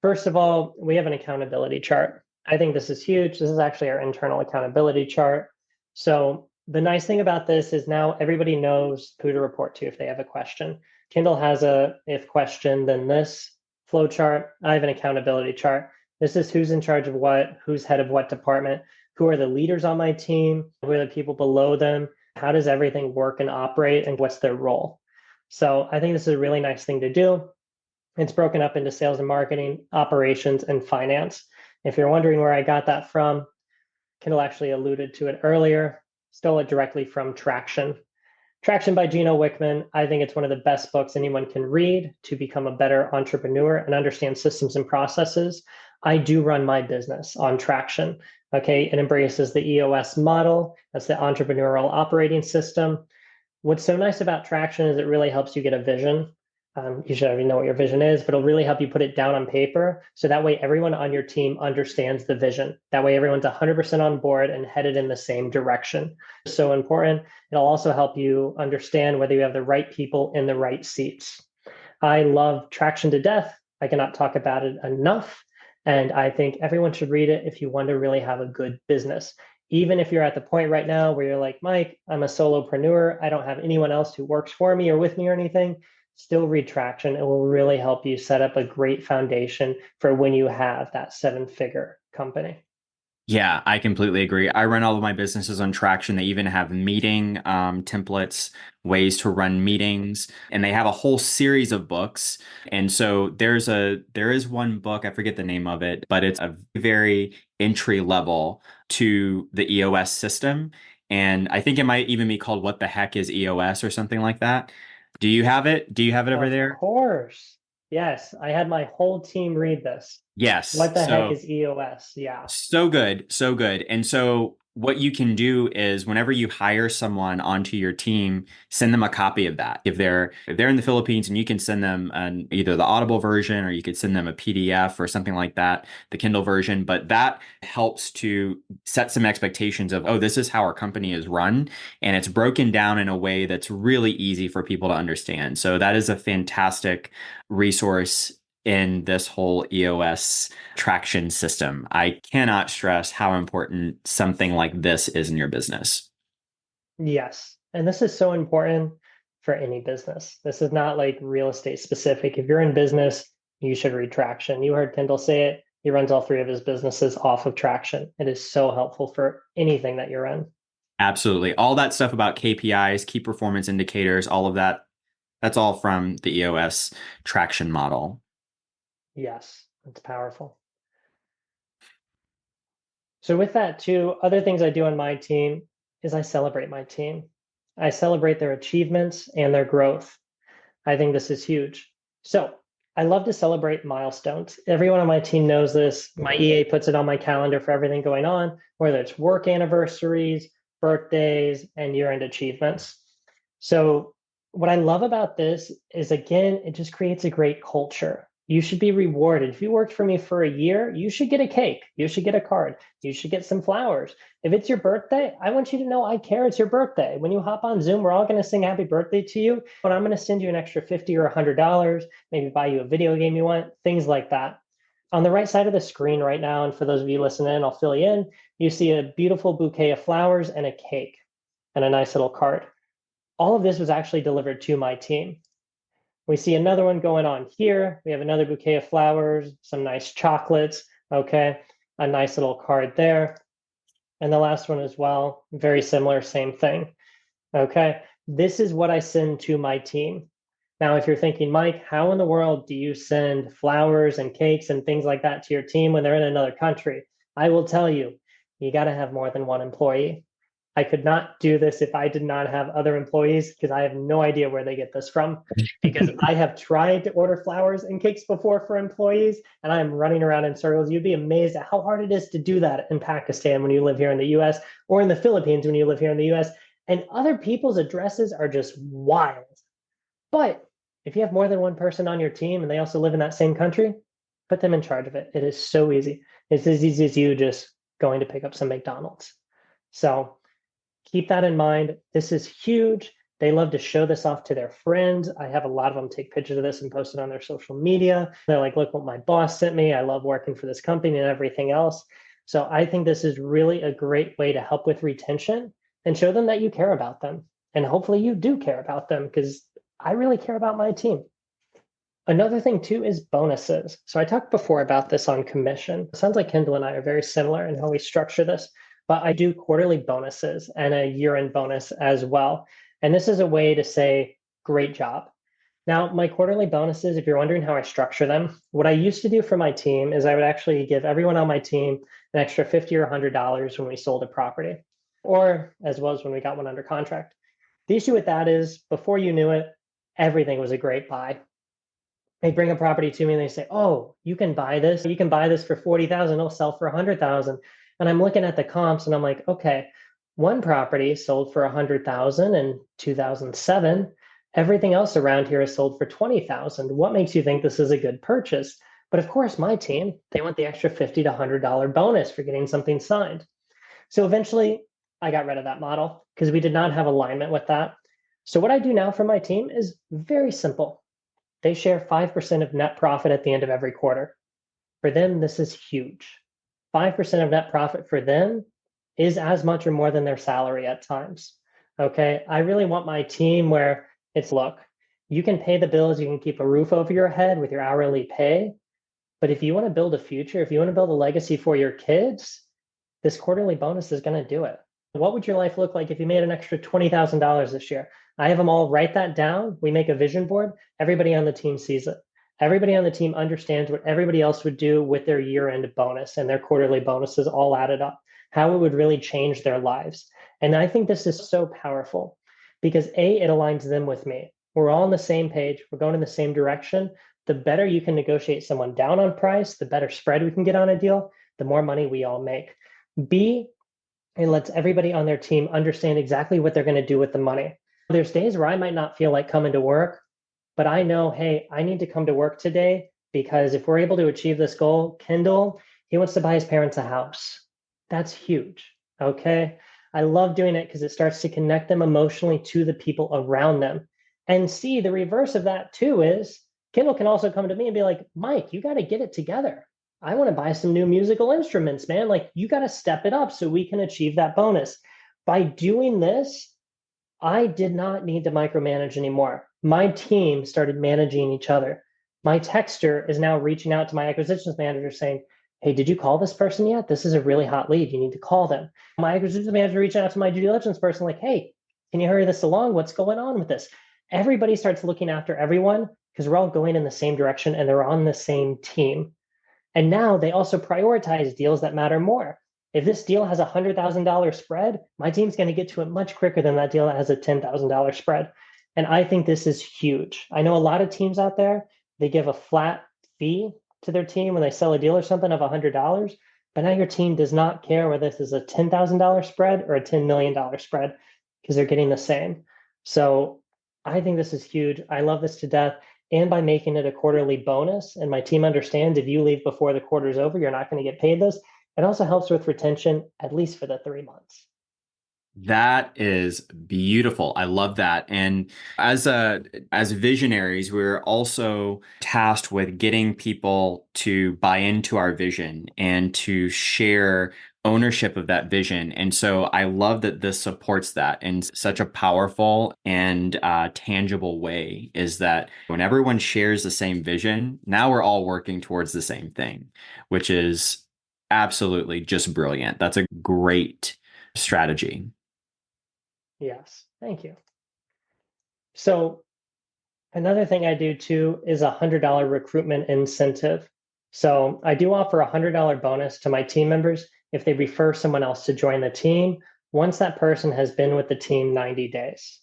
Speaker 2: First of all, we have an accountability chart. I think this is huge. This is actually our internal accountability chart. So the nice thing about this is now everybody knows who to report to if they have a question. Kindle has a if question, then this flow chart. I have an accountability chart. This is who's in charge of what, who's head of what department, who are the leaders on my team, who are the people below them, how does everything work and operate, and what's their role. So I think this is a really nice thing to do. It's broken up into sales and marketing, operations, and finance. If you're wondering where I got that from, Kindle actually alluded to it earlier, stole it directly from Traction. Traction by Gino Wickman. I think it's one of the best books anyone can read to become a better entrepreneur and understand systems and processes. I do run my business on Traction. Okay, it embraces the EOS model. That's the entrepreneurial operating system. What's so nice about Traction is it really helps you get a vision. You should already know what your vision is, but it'll really help you put it down on paper. So that way, everyone on your team understands the vision. That way, everyone's 100% on board and headed in the same direction. So important. It'll also help you understand whether you have the right people in the right seats. I love Traction to death. I cannot talk about it enough. And I think everyone should read it if you want to really have a good business. Even if you're at the point right now where you're like, Mike, I'm a solopreneur. I don't have anyone else who works for me or with me or anything. Still read Traction. It will really help you set up a great foundation for when you have that 7-figure company.
Speaker 1: Yeah, I completely agree. I run all of my businesses on Traction. They even have meeting templates, ways to run meetings, and they have a whole series of books. And so there is one book, I forget the name of it, but it's a very entry level to the EOS system. And I think it might even be called What the Heck is EOS or something like that. Do you have it? Do you have it over
Speaker 2: Of
Speaker 1: there?
Speaker 2: course. Yes, I had my whole team read this.
Speaker 1: Yes.
Speaker 2: What the heck
Speaker 1: So
Speaker 2: is EOS? Yeah.
Speaker 1: so good, so good. And so what you can do is whenever you hire someone onto your team, send them a copy of that. If they're in the Philippines, and you can send them either the Audible version, or you could send them a PDF or something like that, the Kindle version. But that helps to set some expectations of, oh, this is how our company is run, and it's broken down in a way that's really easy for people to understand. So that is a fantastic resource in this whole EOS traction system. I cannot stress how important something like this is in your business.
Speaker 2: Yes. And this is so important for any business. This is not like real estate specific. If you're in business, you should read Traction. You heard Kendall say it. He runs all 3 of his businesses off of Traction. It is so helpful for anything that you're in.
Speaker 1: Absolutely. All that stuff about KPIs, key performance indicators, all of that, that's all from the EOS traction model.
Speaker 2: Yes, it's powerful. So with that too, other things I do on my team is I celebrate my team. I celebrate their achievements and their growth. I think this is huge. So I love to celebrate milestones. Everyone on my team knows this. My EA puts it on my calendar for everything going on, whether it's work anniversaries, birthdays, and year-end achievements. So what I love about this is, again, it just creates a great culture. You should be rewarded. If you worked for me for a year, you should get a cake. You should get a card. You should get some flowers. If it's your birthday, I want you to know I care it's your birthday. When you hop on Zoom, we're all going to sing happy birthday to you, but I'm going to send you an extra $50 or $100, maybe buy you a video game you want, things like that. On the right side of the screen right now, and for those of you listening, I'll fill you in, you see a beautiful bouquet of flowers and a cake and a nice little card. All of this was actually delivered to my team. We see another one going on here. We have another bouquet of flowers, some nice chocolates, okay, a nice little card there. And the last one as well, very similar, same thing, okay? This is what I send to my team. Now, if you're thinking, Mike, how in the world do you send flowers and cakes and things like that to your team when they're in another country? I will tell you, you got to have more than one employee. I could not do this if I did not have other employees, because I have no idea where they get this from. Because I have tried to order flowers and cakes before for employees, and I'm running around in circles. You'd be amazed at how hard it is to do that in Pakistan when you live here in the US, or in the Philippines when you live here in the US. And other people's addresses are just wild. But if you have more than one person on your team and they also live in that same country, put them in charge of it. It is so easy. It's as easy as you just going to pick up some McDonald's. So keep that in mind. This is huge. They love to show this off to their friends. I have a lot of them take pictures of this and post it on their social media. They're like, look what my boss sent me. I love working for this company and everything else. So I think this is really a great way to help with retention and show them that you care about them. And hopefully you do care about them, because I really care about my team. Another thing too is bonuses. So I talked before about this on commission. It sounds like Kendall and I are very similar in how we structure this, but I do quarterly bonuses and a year-end bonus as well. And this is a way to say, great job. Now, my quarterly bonuses, if you're wondering how I structure them, what I used to do for my team is I would actually give everyone on my team an extra $50 or $100 when we sold a property, or as well as when we got one under contract. The issue with that is, before you knew it, everything was a great buy. They bring a property to me and they say, oh, you can buy this. You can buy this for 40,000. It'll sell for 100,000. And I'm looking at the comps and I'm like, okay, one property sold for 100,000 in 2007, Everything else around here is sold for 20,000. What makes you think this is a good purchase? But of course, my team, they want the extra $50 to $100 bonus for getting something signed. So eventually, I got rid of that model because we did not have alignment with that. So what I do now for my team is very simple. They share 5% of net profit at the end of every quarter. For them, this is huge. 5% of net profit for them is as much or more than their salary at times. Okay. I really want my team where it's look, you can pay the bills, you can keep a roof over your head with your hourly pay. But if you want to build a future, if you want to build a legacy for your kids, this quarterly bonus is going to do it. What would your life look like if you made an extra $20,000 this year? I have them all write that down. We make a vision board. Everybody on the team sees it. Everybody on the team understands what everybody else would do with their year-end bonus and their quarterly bonuses all added up, how it would really change their lives. And I think this is so powerful because A, it aligns them with me. We're all on the same page. We're going in the same direction. The better you can negotiate someone down on price, the better spread we can get on a deal, the more money we all make. B, it lets everybody on their team understand exactly what they're going to do with the money. There's days where I might not feel like coming to work, but I know, hey, I need to come to work today because if we're able to achieve this goal, Kendall, he wants to buy his parents a house. That's huge. Okay. I love doing it because it starts to connect them emotionally to the people around them. And see, the reverse of that too is Kendall can also come to me and be like, Mike, you got to get it together. I want to buy some new musical instruments, man. Like, you got to step it up so we can achieve that bonus. By doing this, I did not need to micromanage anymore. My team started managing each other. My texter is now reaching out to my acquisitions manager saying, hey, did you call this person yet? This is a really hot lead. You need to call them. My acquisitions manager reaching out to my due diligence person like, hey, can you hurry this along? What's going on with this? Everybody starts looking after everyone because we're all going in the same direction and they're on the same team. And now they also prioritize deals that matter more. If this deal has a $100,000 spread, my team's going to get to it much quicker than that deal that has a $10,000 spread. And I think this is huge. I know a lot of teams out there, they give a flat fee to their team when they sell a deal or something of $100. But now your team does not care whether this is a $10,000 spread or a $10 million spread because they're getting the same. So I think this is huge. I love this to death. And by making it a quarterly bonus, and my team understands if you leave before the quarter's over, you're not going to get paid this. It also helps with retention, at least for the 3 months.
Speaker 1: That is beautiful. I love that. And as visionaries, we're also tasked with getting people to buy into our vision and to share ownership of that vision. And so I love that this supports that in such a powerful and tangible way, is that when everyone shares the same vision, now we're all working towards the same thing, which is absolutely just brilliant. That's a great strategy.
Speaker 2: Yes, thank you. So another thing I do too is a $100 recruitment incentive. So I do offer a $100 bonus to my team members if they refer someone else to join the team once that person has been with the team 90 days.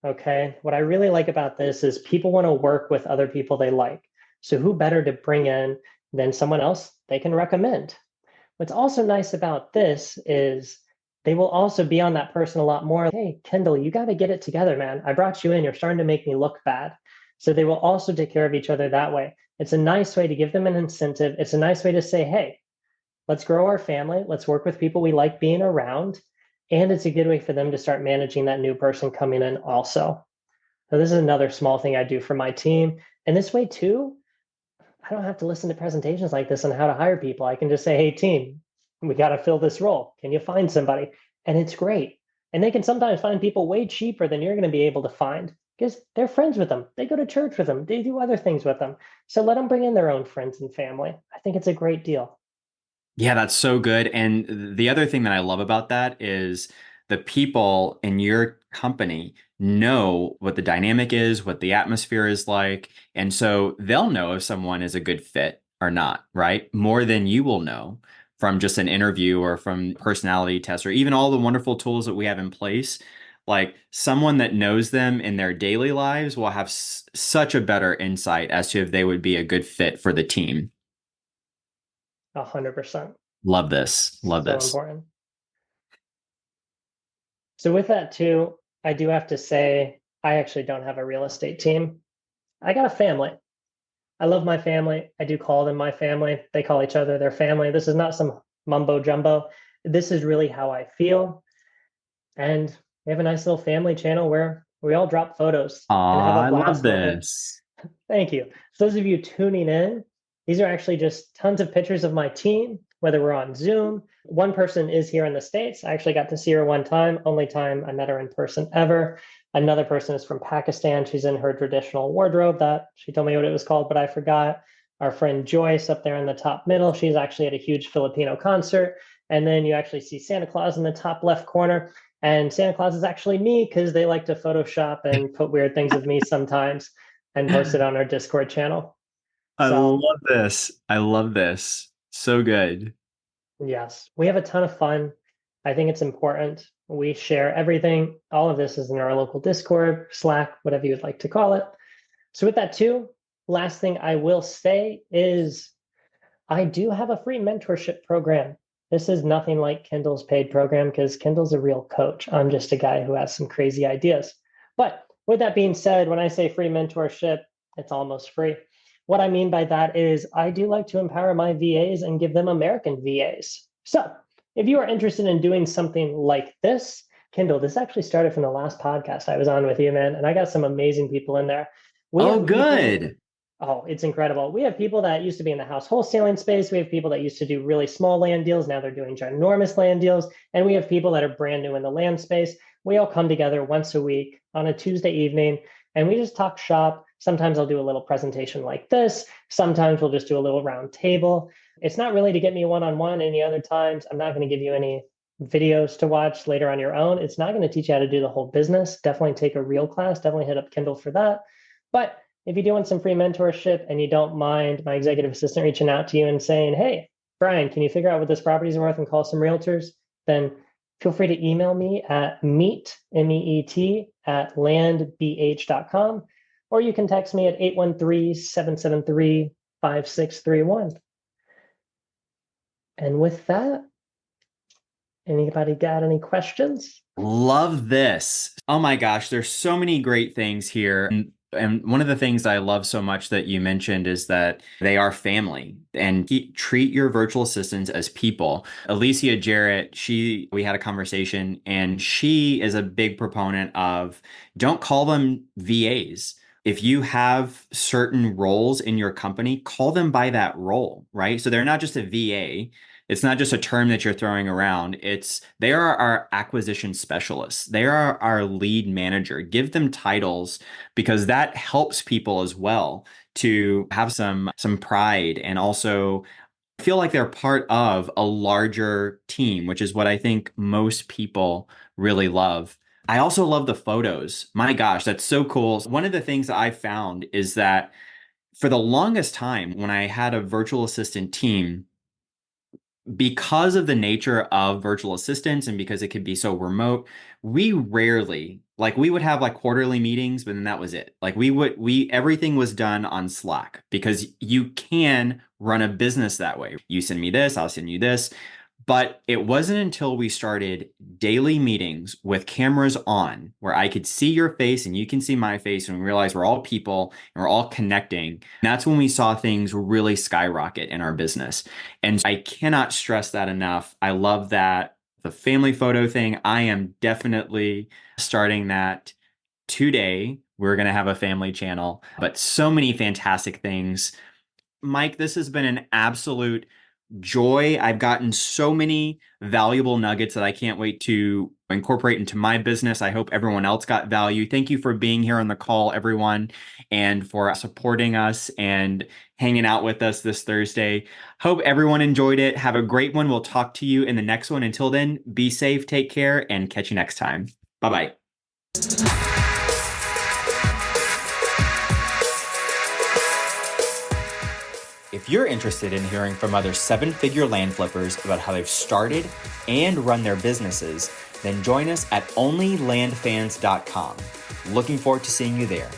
Speaker 2: Okay. What I really like about this is people want to work with other people they like. So who better to bring in than someone else they can recommend? What's also nice about this is they will also be on that person a lot more. Hey, Kendall, you got to get it together, man. I brought you in. You're starting to make me look bad. So they will also take care of each other that way. It's a nice way to give them an incentive. It's a nice way to say, hey, let's grow our family. Let's work with people we like being around. And it's a good way for them to start managing that new person coming in also. So this is another small thing I do for my team. And this way too, I don't have to listen to presentations like this on how to hire people. I can just say, hey, team, we got to fill this role. Can you find somebody? And it's great. And they can sometimes find people way cheaper than you're going to be able to find because they're friends with them. They go to church with them. They do other things with them. So let them bring in their own friends and family. I think it's a great deal.
Speaker 1: Yeah, that's so good. And the other thing that I love about that is the people in your company know what the dynamic is, what the atmosphere is like. And so they'll know if someone is a good fit or not, right? More than you will know from just an interview or from personality tests or even all the wonderful tools that we have in place. Like someone that knows them in their daily lives will have such a better insight as to if they would be a good fit for the team.
Speaker 2: 100%.
Speaker 1: Love this. Love
Speaker 2: So
Speaker 1: this.
Speaker 2: important. So with that too, I do have to say I actually don't have a real estate team. I got a family. I love my family. I do call them my family. They call each other their family. This is not some mumbo jumbo. This is really how I feel. And we have a nice little family channel where we all drop photos and have
Speaker 1: Aw,
Speaker 2: a
Speaker 1: I love
Speaker 2: blast with it.
Speaker 1: this.
Speaker 2: Thank you. So those of you tuning in, these are actually just tons of pictures of my team, whether we're on Zoom. One person is here in the States. I actually got to see her one time, only time I met her in person ever. Another person is from Pakistan. She's in her traditional wardrobe that she told me what it was called, but I forgot. Our friend Joyce up there in the top middle, she's actually at a huge Filipino concert. And then you actually see Santa Claus in the top left corner. And Santa Claus is actually me because they like to Photoshop and put weird things of me sometimes and post it on our Discord channel.
Speaker 1: I
Speaker 2: So,
Speaker 1: love this. I love this. So good.
Speaker 2: yes, we have a ton of fun. I think it's important. We share everything. All of this is in our local Discord, Slack, whatever you would like to call it. So, with that, too, last thing I will say is I do have a free mentorship program. This is nothing like Kindle's paid program because Kindle's a real coach. I'm just a guy who has some crazy ideas. But with that being said, when I say free mentorship, it's almost free. What I mean by that is I do like to empower my VAs and give them American VAs. So if you are interested in doing something like this, Kindle, this actually started from the last podcast I was on with you, man, and I got some amazing people in there. We
Speaker 1: Oh,
Speaker 2: have people.
Speaker 1: good.
Speaker 2: Oh, it's incredible. We have people that used to be in the house wholesaling space. We have people that used to do really small land deals. Now they're doing ginormous land deals. And we have people that are brand new in the land space. We all come together once a week on a Tuesday evening and we just talk shop. Sometimes I'll do a little presentation like this. Sometimes we'll just do a little round table. It's not really to get me one-on-one. Any other times, I'm not going to give you any videos to watch later on your own. It's not going to teach you how to do the whole business. Definitely take a real class. Definitely hit up Kindle for that. But if you do want some free mentorship and you don't mind my executive assistant reaching out to you and saying, hey, Brian, can you figure out what this property is worth and call some realtors? Then feel free to email me at meet, MEET, at landbh.com, or you can text me at 813-773-5631. And with that, anybody got any questions?
Speaker 1: Love this. Oh my gosh, there's so many great things here. And one of the things I love so much that you mentioned is that they are family and treat your virtual assistants as people. Alicia Jarrett, we had a conversation and she is a big proponent of don't call them VAs. If you have certain roles in your company, call them by that role, right? So they're not just a VA. It's not just a term that you're throwing around. They are our acquisition specialists. They are our lead manager. Give them titles because that helps people as well to have some pride and also feel like they're part of a larger team, which is what I think most people really love. I also love the photos. My gosh, that's so cool. One of the things that I found is that for the longest time, when I had a virtual assistant team, because of the nature of virtual assistants and because it could be so remote, we rarely, we would have quarterly meetings, but then that was it. Everything was done on Slack because you can run a business that way. You send me this, I'll send you this. But it wasn't until we started daily meetings with cameras on where I could see your face and you can see my face and we realized we're all people and we're all connecting. And that's when we saw things really skyrocket in our business. And I cannot stress that enough. I love that. The family photo thing, I am definitely starting that today. We're going to have a family channel, but so many fantastic things. Mike, this has been an absolute joy. I've gotten so many valuable nuggets that I can't wait to incorporate into my business. I hope everyone else got value. Thank you for being here on the call, everyone, and for supporting us and hanging out with us this Thursday. Hope everyone enjoyed it. Have a great one. We'll talk to you in the next one. Until then, be safe, take care, and catch you next time. Bye-bye. If you're interested in hearing from other seven-figure land flippers about how they've started and run their businesses, then join us at OnlyLandFans.com. Looking forward to seeing you there.